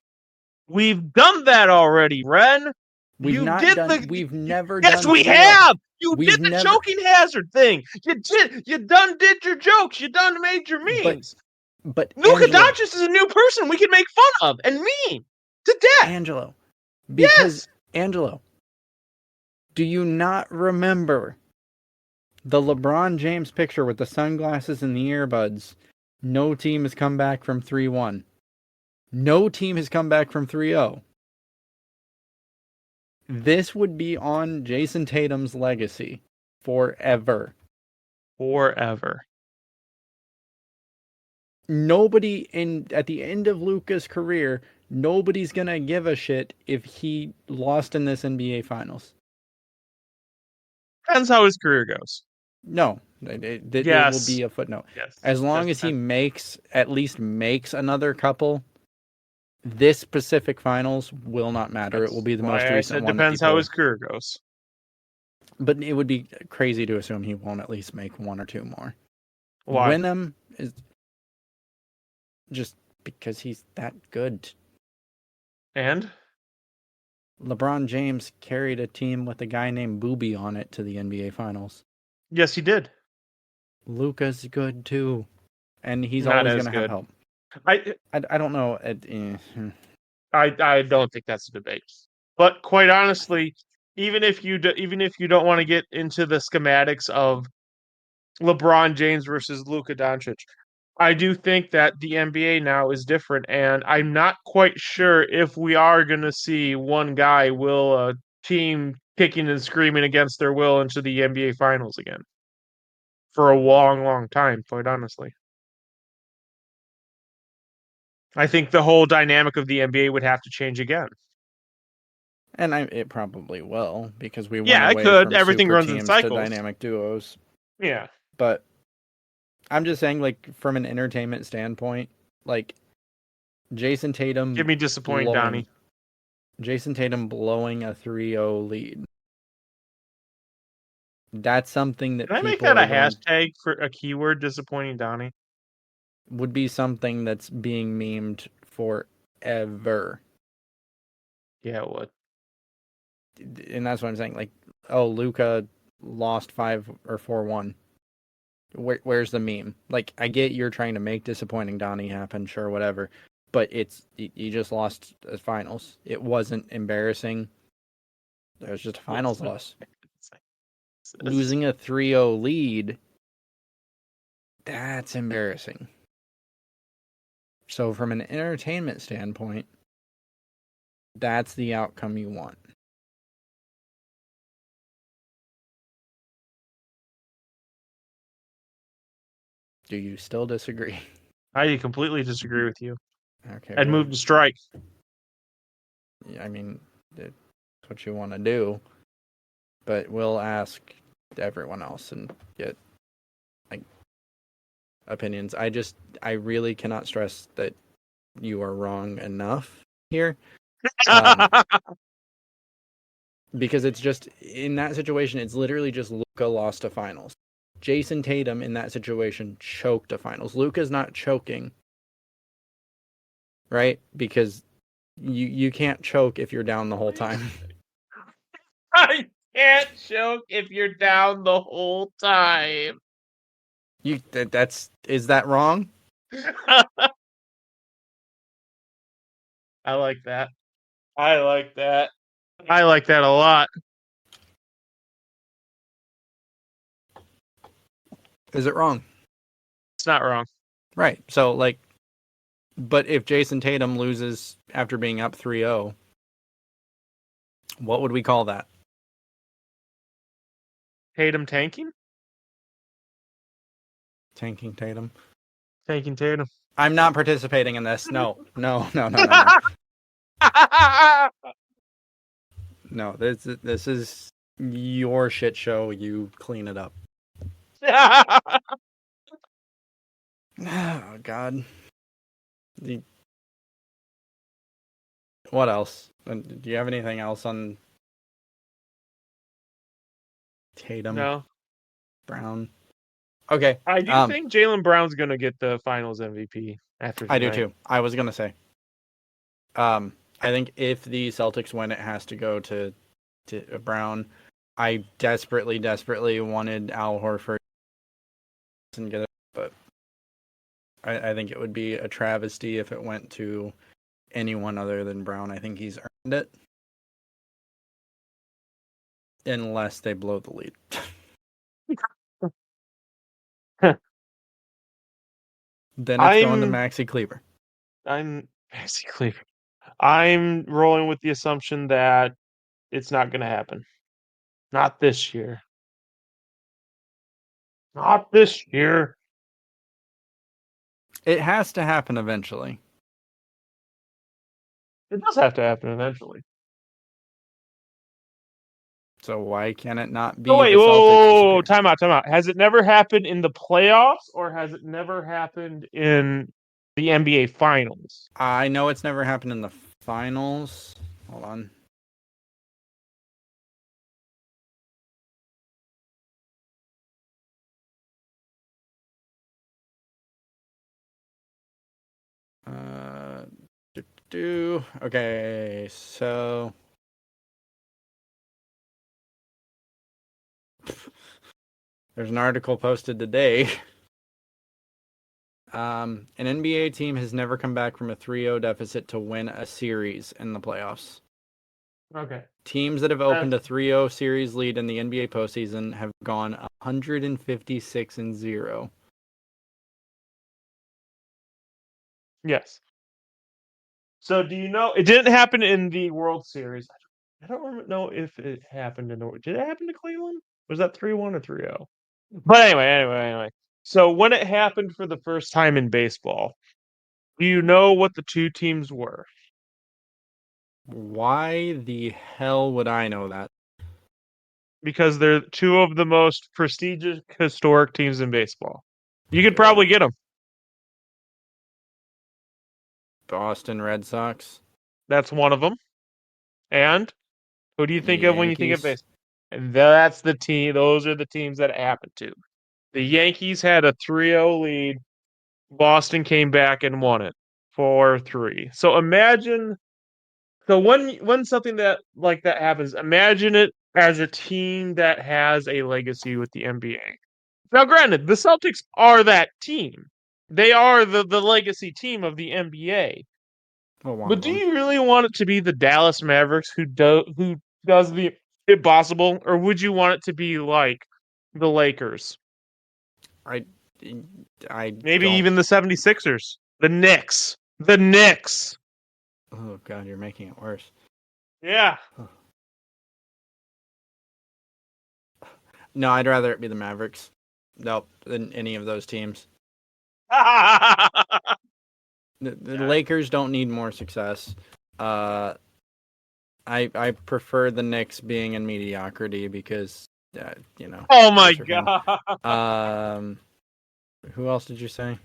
We've done that already, Ren. We've never Yes, done. we No. have. You We've did the never- choking hazard thing. You did your jokes. You done made your memes. But Luka Angelo, Doncic is a new person we can make fun of and meme to death. Angelo, because Yes. Angelo, do you not remember the LeBron James picture with the sunglasses and the earbuds? No team has come back from 3-1. No team has come back from 3-0. This would be on Jason Tatum's legacy forever. Nobody at the end of Luka's career, nobody's gonna give a shit if he lost in this NBA Finals. Depends how his career goes. No, it will be a footnote. Yes. As long as he at least makes another couple, this specific Finals will not matter. It will be the most recent one. Depends how his career goes. But it would be crazy to assume he won't at least make one or two more. Why? Win them is just because he's that good. And LeBron James carried a team with a guy named Booby on it to the NBA Finals. yes, he did. Luka's good too, and he's Not always as going to have good. help. I don't know. I don't think that's a debate. But quite honestly, even if you don't want to get into the schematics of LeBron James versus Luka Doncic, I do think that the NBA now is different, and I'm not quite sure if we are going to see one guy will a team kicking and screaming against their will into the NBA Finals again for a long, long time. Quite honestly, I think the whole dynamic of the NBA would have to change again. And it probably will, because we went Yeah, it away could. from Everything super runs in teams cycles. to dynamic duos. Yeah. But I'm just saying, like, from an entertainment standpoint, like, Jason Tatum... Give me disappointing, Donnie. Jason Tatum blowing a 3-0 lead. That's something that Can I make people that a hashtag for a keyword, disappointing Donnie? would be something that's being memed forever. Yeah, it would. And that's what I'm saying. Like, oh, Luka lost 5 or 4-1. Where's the meme? Like, I get you're trying to make disappointing Donnie happen, sure, whatever, but you just lost the finals. It wasn't embarrassing. It was just a finals loss. Losing a 3-0 lead, that's embarrassing. So from an entertainment standpoint, that's the outcome you want. Do you still disagree? I completely disagree with you. Okay. I'd move to strike. I mean, that's what you want to do, but we'll ask everyone else and get like opinions. I really cannot stress that you are wrong enough here, because it's just in that situation, it's literally just Luka lost a finals. Jason Tatum in that situation choked a finals. Luka's not choking, right? Because you can't choke if you're down the whole time. I can't choke if you're down the whole time. Is that wrong? I like that. I like that. I like that a lot. Is it wrong? It's not wrong. Right. So, like, but if Jason Tatum loses after being up 3-0, what would we call that? Tatum tanking? Tanking Tatum. Tanking Tatum. I'm not participating in this. No. No. No, this is your shit show. You clean it up. Oh, God. What else? Do you have anything else on Tatum? No. Brown? Okay. I do think Jaylen Brown's going to get the finals MVP after tonight. I do too. I was going to say. I think if the Celtics win, it has to go to Brown. I desperately wanted Al Horford and get it, but I think it would be a travesty if it went to anyone other than Brown. I think he's earned it. Unless they blow the lead. Then it's going to Maxi Kleber. I'm Maxi Kleber. I'm rolling with the assumption that it's not going to happen. Not this year. Not this year. It has to happen eventually. It does have to happen eventually. So why can it not be? Oh, wait, the Celtics whoa, time out. Has it never happened in the playoffs, or has it never happened in the NBA Finals? I know it's never happened in the finals. Hold on. Okay, so there's an article posted today. An NBA team has never come back from a 3-0 deficit to win a series in the playoffs. Okay. Teams that have opened a 3-0 series lead in the NBA postseason have gone 156-0. Yes. So do you know it didn't happen in the World Series? I don't know if it happened in the. Did it happen to Cleveland? Was that 3-1 or 3-0? But anyway. So when it happened for the first time in baseball, do you know what the two teams were? Why the hell would I know that? Because they're two of the most prestigious historic teams in baseball. You could probably get them. Boston Red Sox. That's one of them. And who do you think of when you think of Yankees. baseball? And that's the team. Those are the teams that it happened to. The Yankees had a 3-0 lead. Boston came back and won it 4-3. So imagine. So when something that like that happens, imagine it as a team that has a legacy with the NBA. Now, granted, the Celtics are that team. They are the legacy team of the NBA. Well, one But of do them. you really want it to be the Dallas Mavericks who does the impossible, or would you want it to be like the Lakers? I Maybe don't. even the 76ers? The Knicks. The Knicks. Oh god, you're making it worse. Yeah. No, I'd rather it be the Mavericks. Nope, than any of those teams. The Lakers don't need more success. I prefer the Knicks being in mediocrity because Oh my those are fun. god. Who else did you say?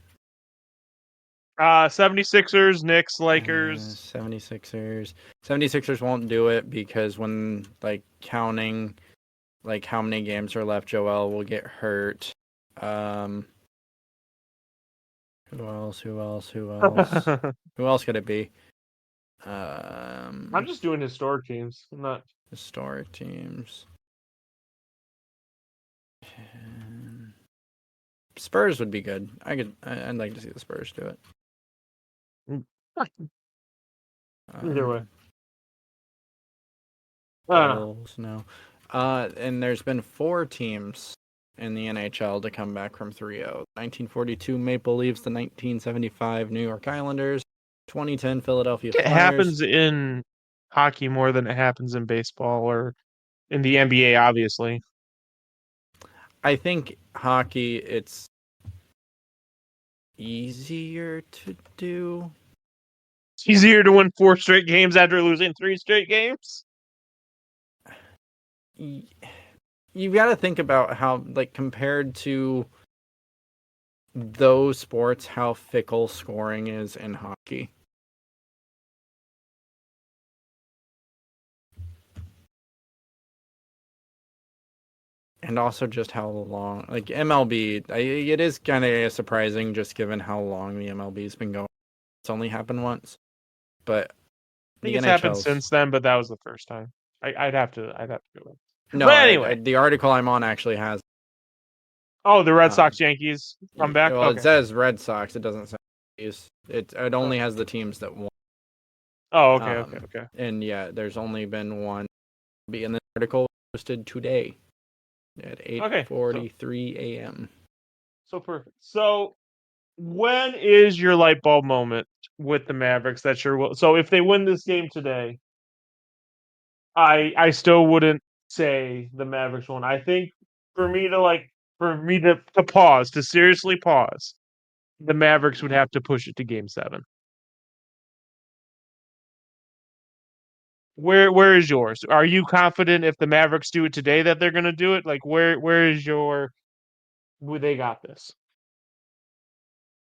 76ers, Knicks, Lakers. 76ers. 76ers won't do it because when counting how many games are left, Joel will get hurt. Who else? Who else could it be? I'm just doing historic teams. I'm not. Historic teams. Spurs would be good. I'd like to see the Spurs do it. Either way. I don't know. Bulls, no. And there's been 4 teams in the NHL to come back from 3-0. 1942 Maple Leafs, the 1975 New York Islanders, 2010 Philadelphia It Flyers. happens in hockey more than it happens in baseball or in the NBA, obviously. I think hockey, it's easier to do. It's easier to win 4 straight games after losing 3 straight games. You've got to think about how, compared to those sports, how fickle scoring is in hockey. And also just how long, MLB, it is kind of surprising just given how long the MLB's been going. It's only happened once, but I think it's happened since then, but that was the first time. I'd have to go with. No, but anyway, the article I'm on actually has. Oh, the Red Sox Yankees come back. Well, okay. It says Red Sox. It doesn't say Yankees. It only has the teams that won. Oh, okay. And yeah, there's only been one. And the article posted today at 8:43 a.m. So perfect. So, when is your light bulb moment with the Mavericks? So if they win this game today, I still wouldn't say the Mavericks won. I think for me to pause, to seriously pause, the Mavericks would have to push it to Game 7. Where is yours? Are you confident if the Mavericks do it today that they're going to do it? Where is your they got this?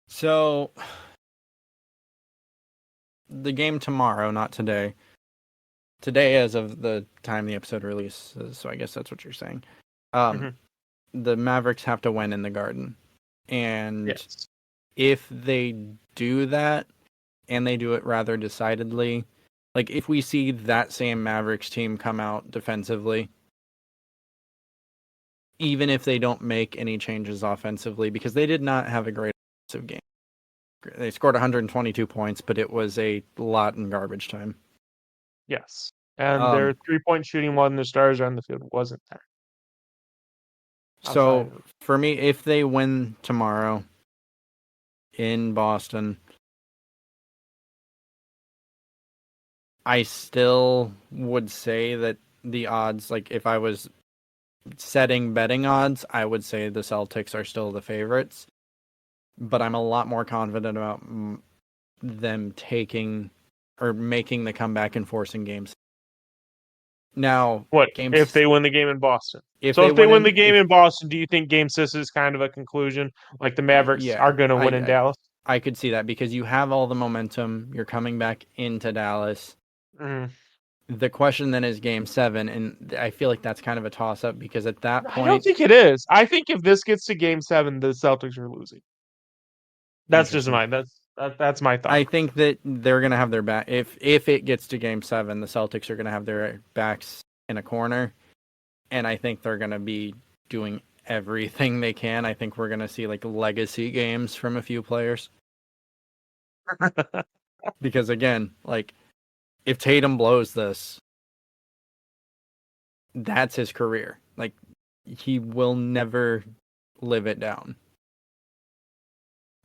So the game tomorrow, not today. Today, as of the time the episode releases, so I guess that's what you're saying. The Mavericks have to win in the Garden, and Yes. if they do that, and they do it rather decidedly, if we see that same Mavericks team come out defensively, even if they don't make any changes offensively, because they did not have a great offensive game. They scored 122 points, but it was a lot in garbage time. Yes. And their 3-point shooting while the stars are on the field wasn't there. So, for me, if they win tomorrow in Boston, I still would say that the odds, if I was setting betting odds, I would say the Celtics are still the favorites. But I'm a lot more confident about them taking or making the comeback and forcing games. Now, if they win the game in Boston? If they win the game in Boston, do you think Game 6 is kind of a conclusion? Like the Mavericks are going to win in Dallas? I could see that because you have all the momentum. You're coming back into Dallas. Mm. The question then is Game 7, and I feel like that's kind of a toss-up because at that point... I don't think it is. I think if this gets to Game 7, the Celtics are losing. That's just that's my thought. I think that they're going to have their back. If it gets to Game 7, the Celtics are going to have their backs in a corner, and I think they're going to be doing everything they can. I think we're going to see like legacy games from a few players. Because again, like if Tatum blows this, that's his career. Like he will never live it down.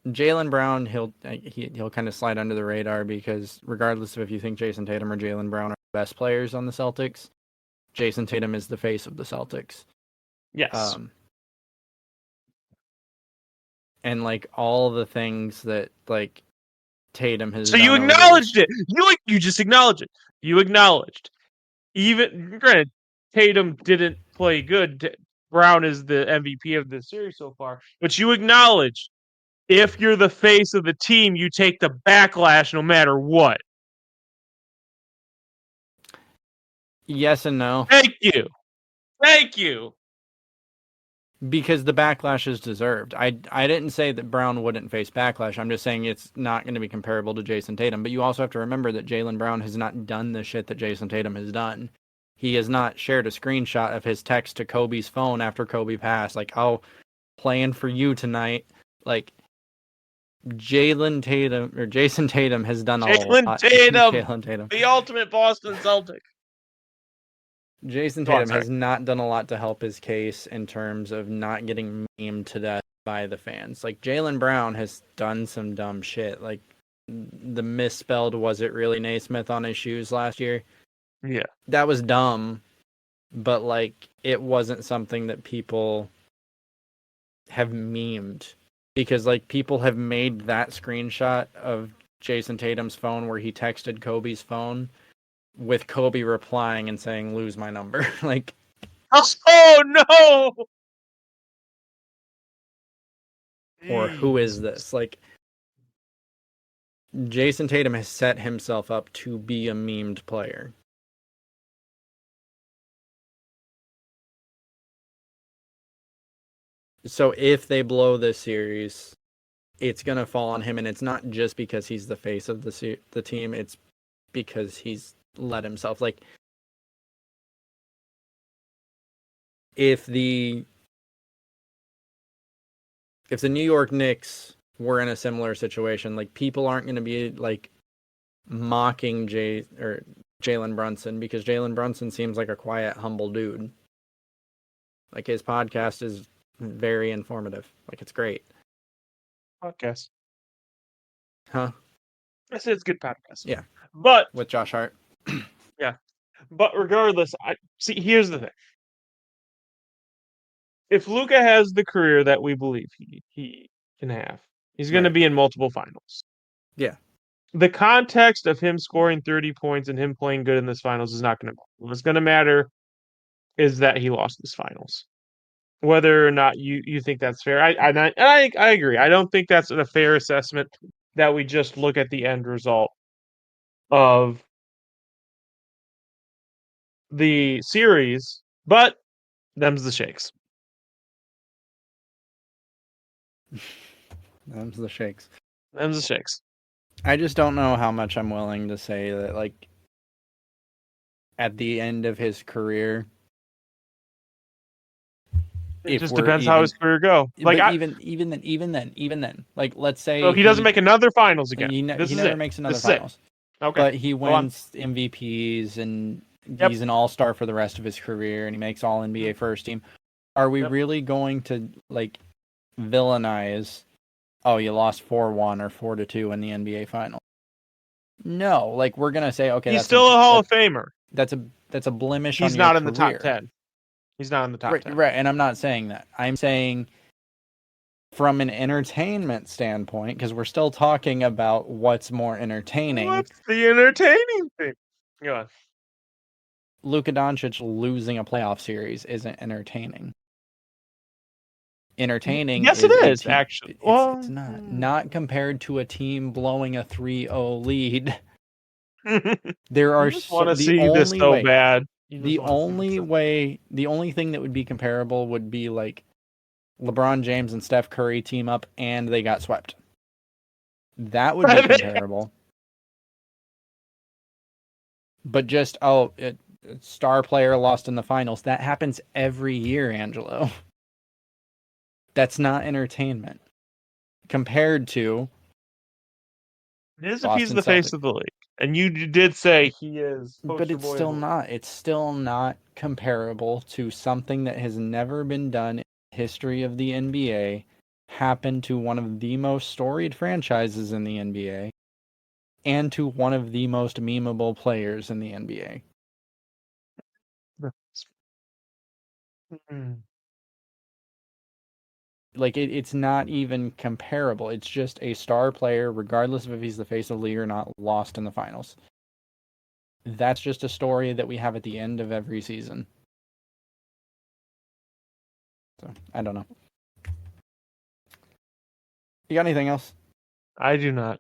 Jaylen Brown, he'll kind of slide under the radar because regardless of if you think Jason Tatum or Jaylen Brown are the best players on the Celtics, Jason Tatum is the face of the Celtics. Yes. And like all the things that like Tatum has So done you over the acknowledged it. You just acknowledged it. You acknowledged. Even granted, Tatum didn't play good. Brown is the MVP of the series so far, but you acknowledged if you're the face of the team, you take the backlash no matter what. Yes and no. Thank you. Thank you. Because the backlash is deserved. I didn't say that Brown wouldn't face backlash. I'm just saying it's not going to be comparable to Jason Tatum. But you also have to remember that Jaylen Brown has not done the shit that Jason Tatum has done. He has not shared a screenshot of his text to Kobe's phone after Kobe passed. Like, oh, playing for you tonight. Like, Jason Tatum has done a lot. Jaylen Tatum. The ultimate Boston Celtic. Jason Tatum has not done a lot to help his case in terms of not getting memed to death by the fans. Like, Jaylen Brown has done some dumb shit. Like, the misspelled "was it really Naismith" on his shoes last year. Yeah. That was dumb, but, like, it wasn't something that people have memed. Because, like, people have made that screenshot of Jason Tatum's phone where he texted Kobe's phone with Kobe replying and saying, "Lose my number." Like, oh no! Or who is this? Like, Jason Tatum has set himself up to be a memed player. So if they blow this series, it's going to fall on him, and it's not just because he's the face of the team, it's because he's let himself. Like, if the New York Knicks were in a similar situation, like, people aren't going to be like mocking Jalen Brunson because Jalen Brunson seems like a quiet, humble dude. Like, his podcast is very informative. Like, it's great. Podcast. Huh? I said it's a good podcast. Yeah. But with Josh Hart. Yeah. But regardless, here's the thing. If Luka has the career that we believe he can have, he's going to be in multiple finals. Yeah. The context of him scoring 30 points and him playing good in this finals is not going to matter. What's going to matter is that he lost this finals. Whether or not you think that's fair, I agree. I don't think that's a fair assessment that we just look at the end result of the series, but them's the shakes. Them's the shakes. Them's the shakes. I just don't know how much I'm willing to say that, like, at the end of his career, it just depends how his career go. Like, even then, like, let's say so he doesn't make another finals again. He never makes another finals. Okay, but he wins MVPs and he's an all-star for the rest of his career, and he makes all NBA first team. Are we really going to, like, villainize? Oh, you lost 4-1 or 4-2 in the NBA final. No, like, we're gonna say, okay, he's still a Hall of Famer. That's a blemish. He's not in the top 10. He's not in the top 10. Right, and I'm not saying that. I'm saying from an entertainment standpoint, because we're still talking about what's more entertaining. What's the entertaining thing? Go on. Luka Doncic losing a playoff series isn't entertaining. Entertaining. Yes, it is, actually. It's not. Not compared to a team blowing a 3-0 lead. There are want to see this so bad. The only thing that would be comparable would be like LeBron James and Steph Curry team up and they got swept. That would be comparable. But just star player lost in the finals. That happens every year, Angelo. That's not entertainment. Compared to It is if he's Boston the face Celtics. of the league, and you did say he is. But Poster it's boy of still the league. not. It's still not comparable to something that has never been done in the history of the NBA, happened to one of the most storied franchises in the NBA, and to one of the most memeable players in the NBA. Hmm. Like, it's not even comparable. It's just a star player, regardless of if he's the face of the league or not, lost in the finals. That's just a story that we have at the end of every season. So, I don't know. You got anything else? I do not.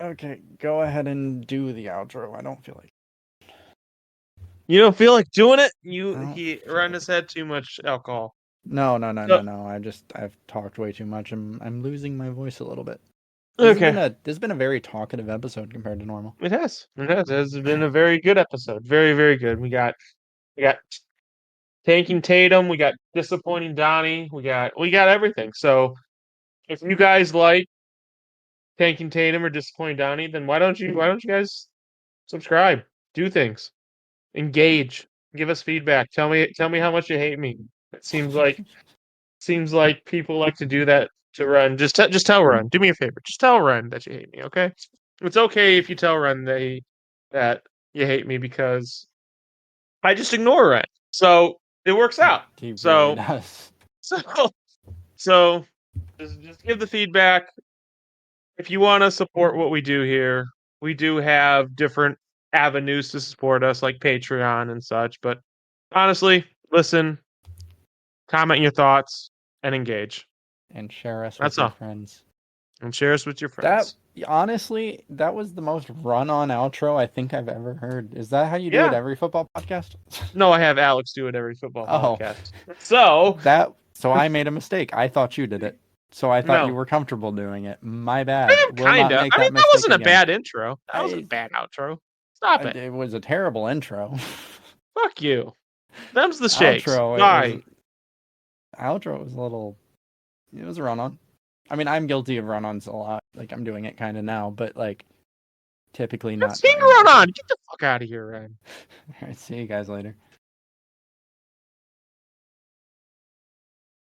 Okay, go ahead and do the outro. I don't feel like. You don't feel like doing it? I don't feel Ren like has had too much alcohol. No. So- I've talked way too much. I'm losing my voice a little bit. Okay. This has been a very talkative episode compared to normal. It has. It has. It has been a very good episode. Very, very good. We got tanking Tatum. We got disappointing Donnie. We got everything. So if you guys like tanking Tatum or disappointing Donnie, then why don't you guys subscribe? Do things. Engage. Give us feedback. Tell me how much you hate me. It seems like people like to do that to Run. Just tell Run. Do me a favor. Just tell Run that you hate me, okay? It's okay if you tell Run that you hate me because I just ignore Run. So it works out. He really So does. so so just give the feedback. If you want to support what we do here, we do have different avenues to support us, like Patreon and such. But honestly, listen, comment your thoughts, and engage. And share us with That's your all. friends. And share us with your That friends. honestly, that was the most run-on outro I think I've ever heard. Is that how you do it Yeah. every football podcast? No, I have Alex do it every football Oh, podcast. So so I made a mistake. I thought you did it. So I thought you no, were comfortable doing it. My bad. Will kind not of. make I mean, that that mistake wasn't a again. bad intro. That was a bad outro. Stop it. It was a terrible intro. Fuck you. Them's the shakes. Outro, Bye. outro was a little. It was a run-on. I mean, I'm guilty of run-ons a lot. Like I'm doing it kind of now, but like typically not. Let's run on. Get the fuck out of here, Ryan. All right, see you guys later.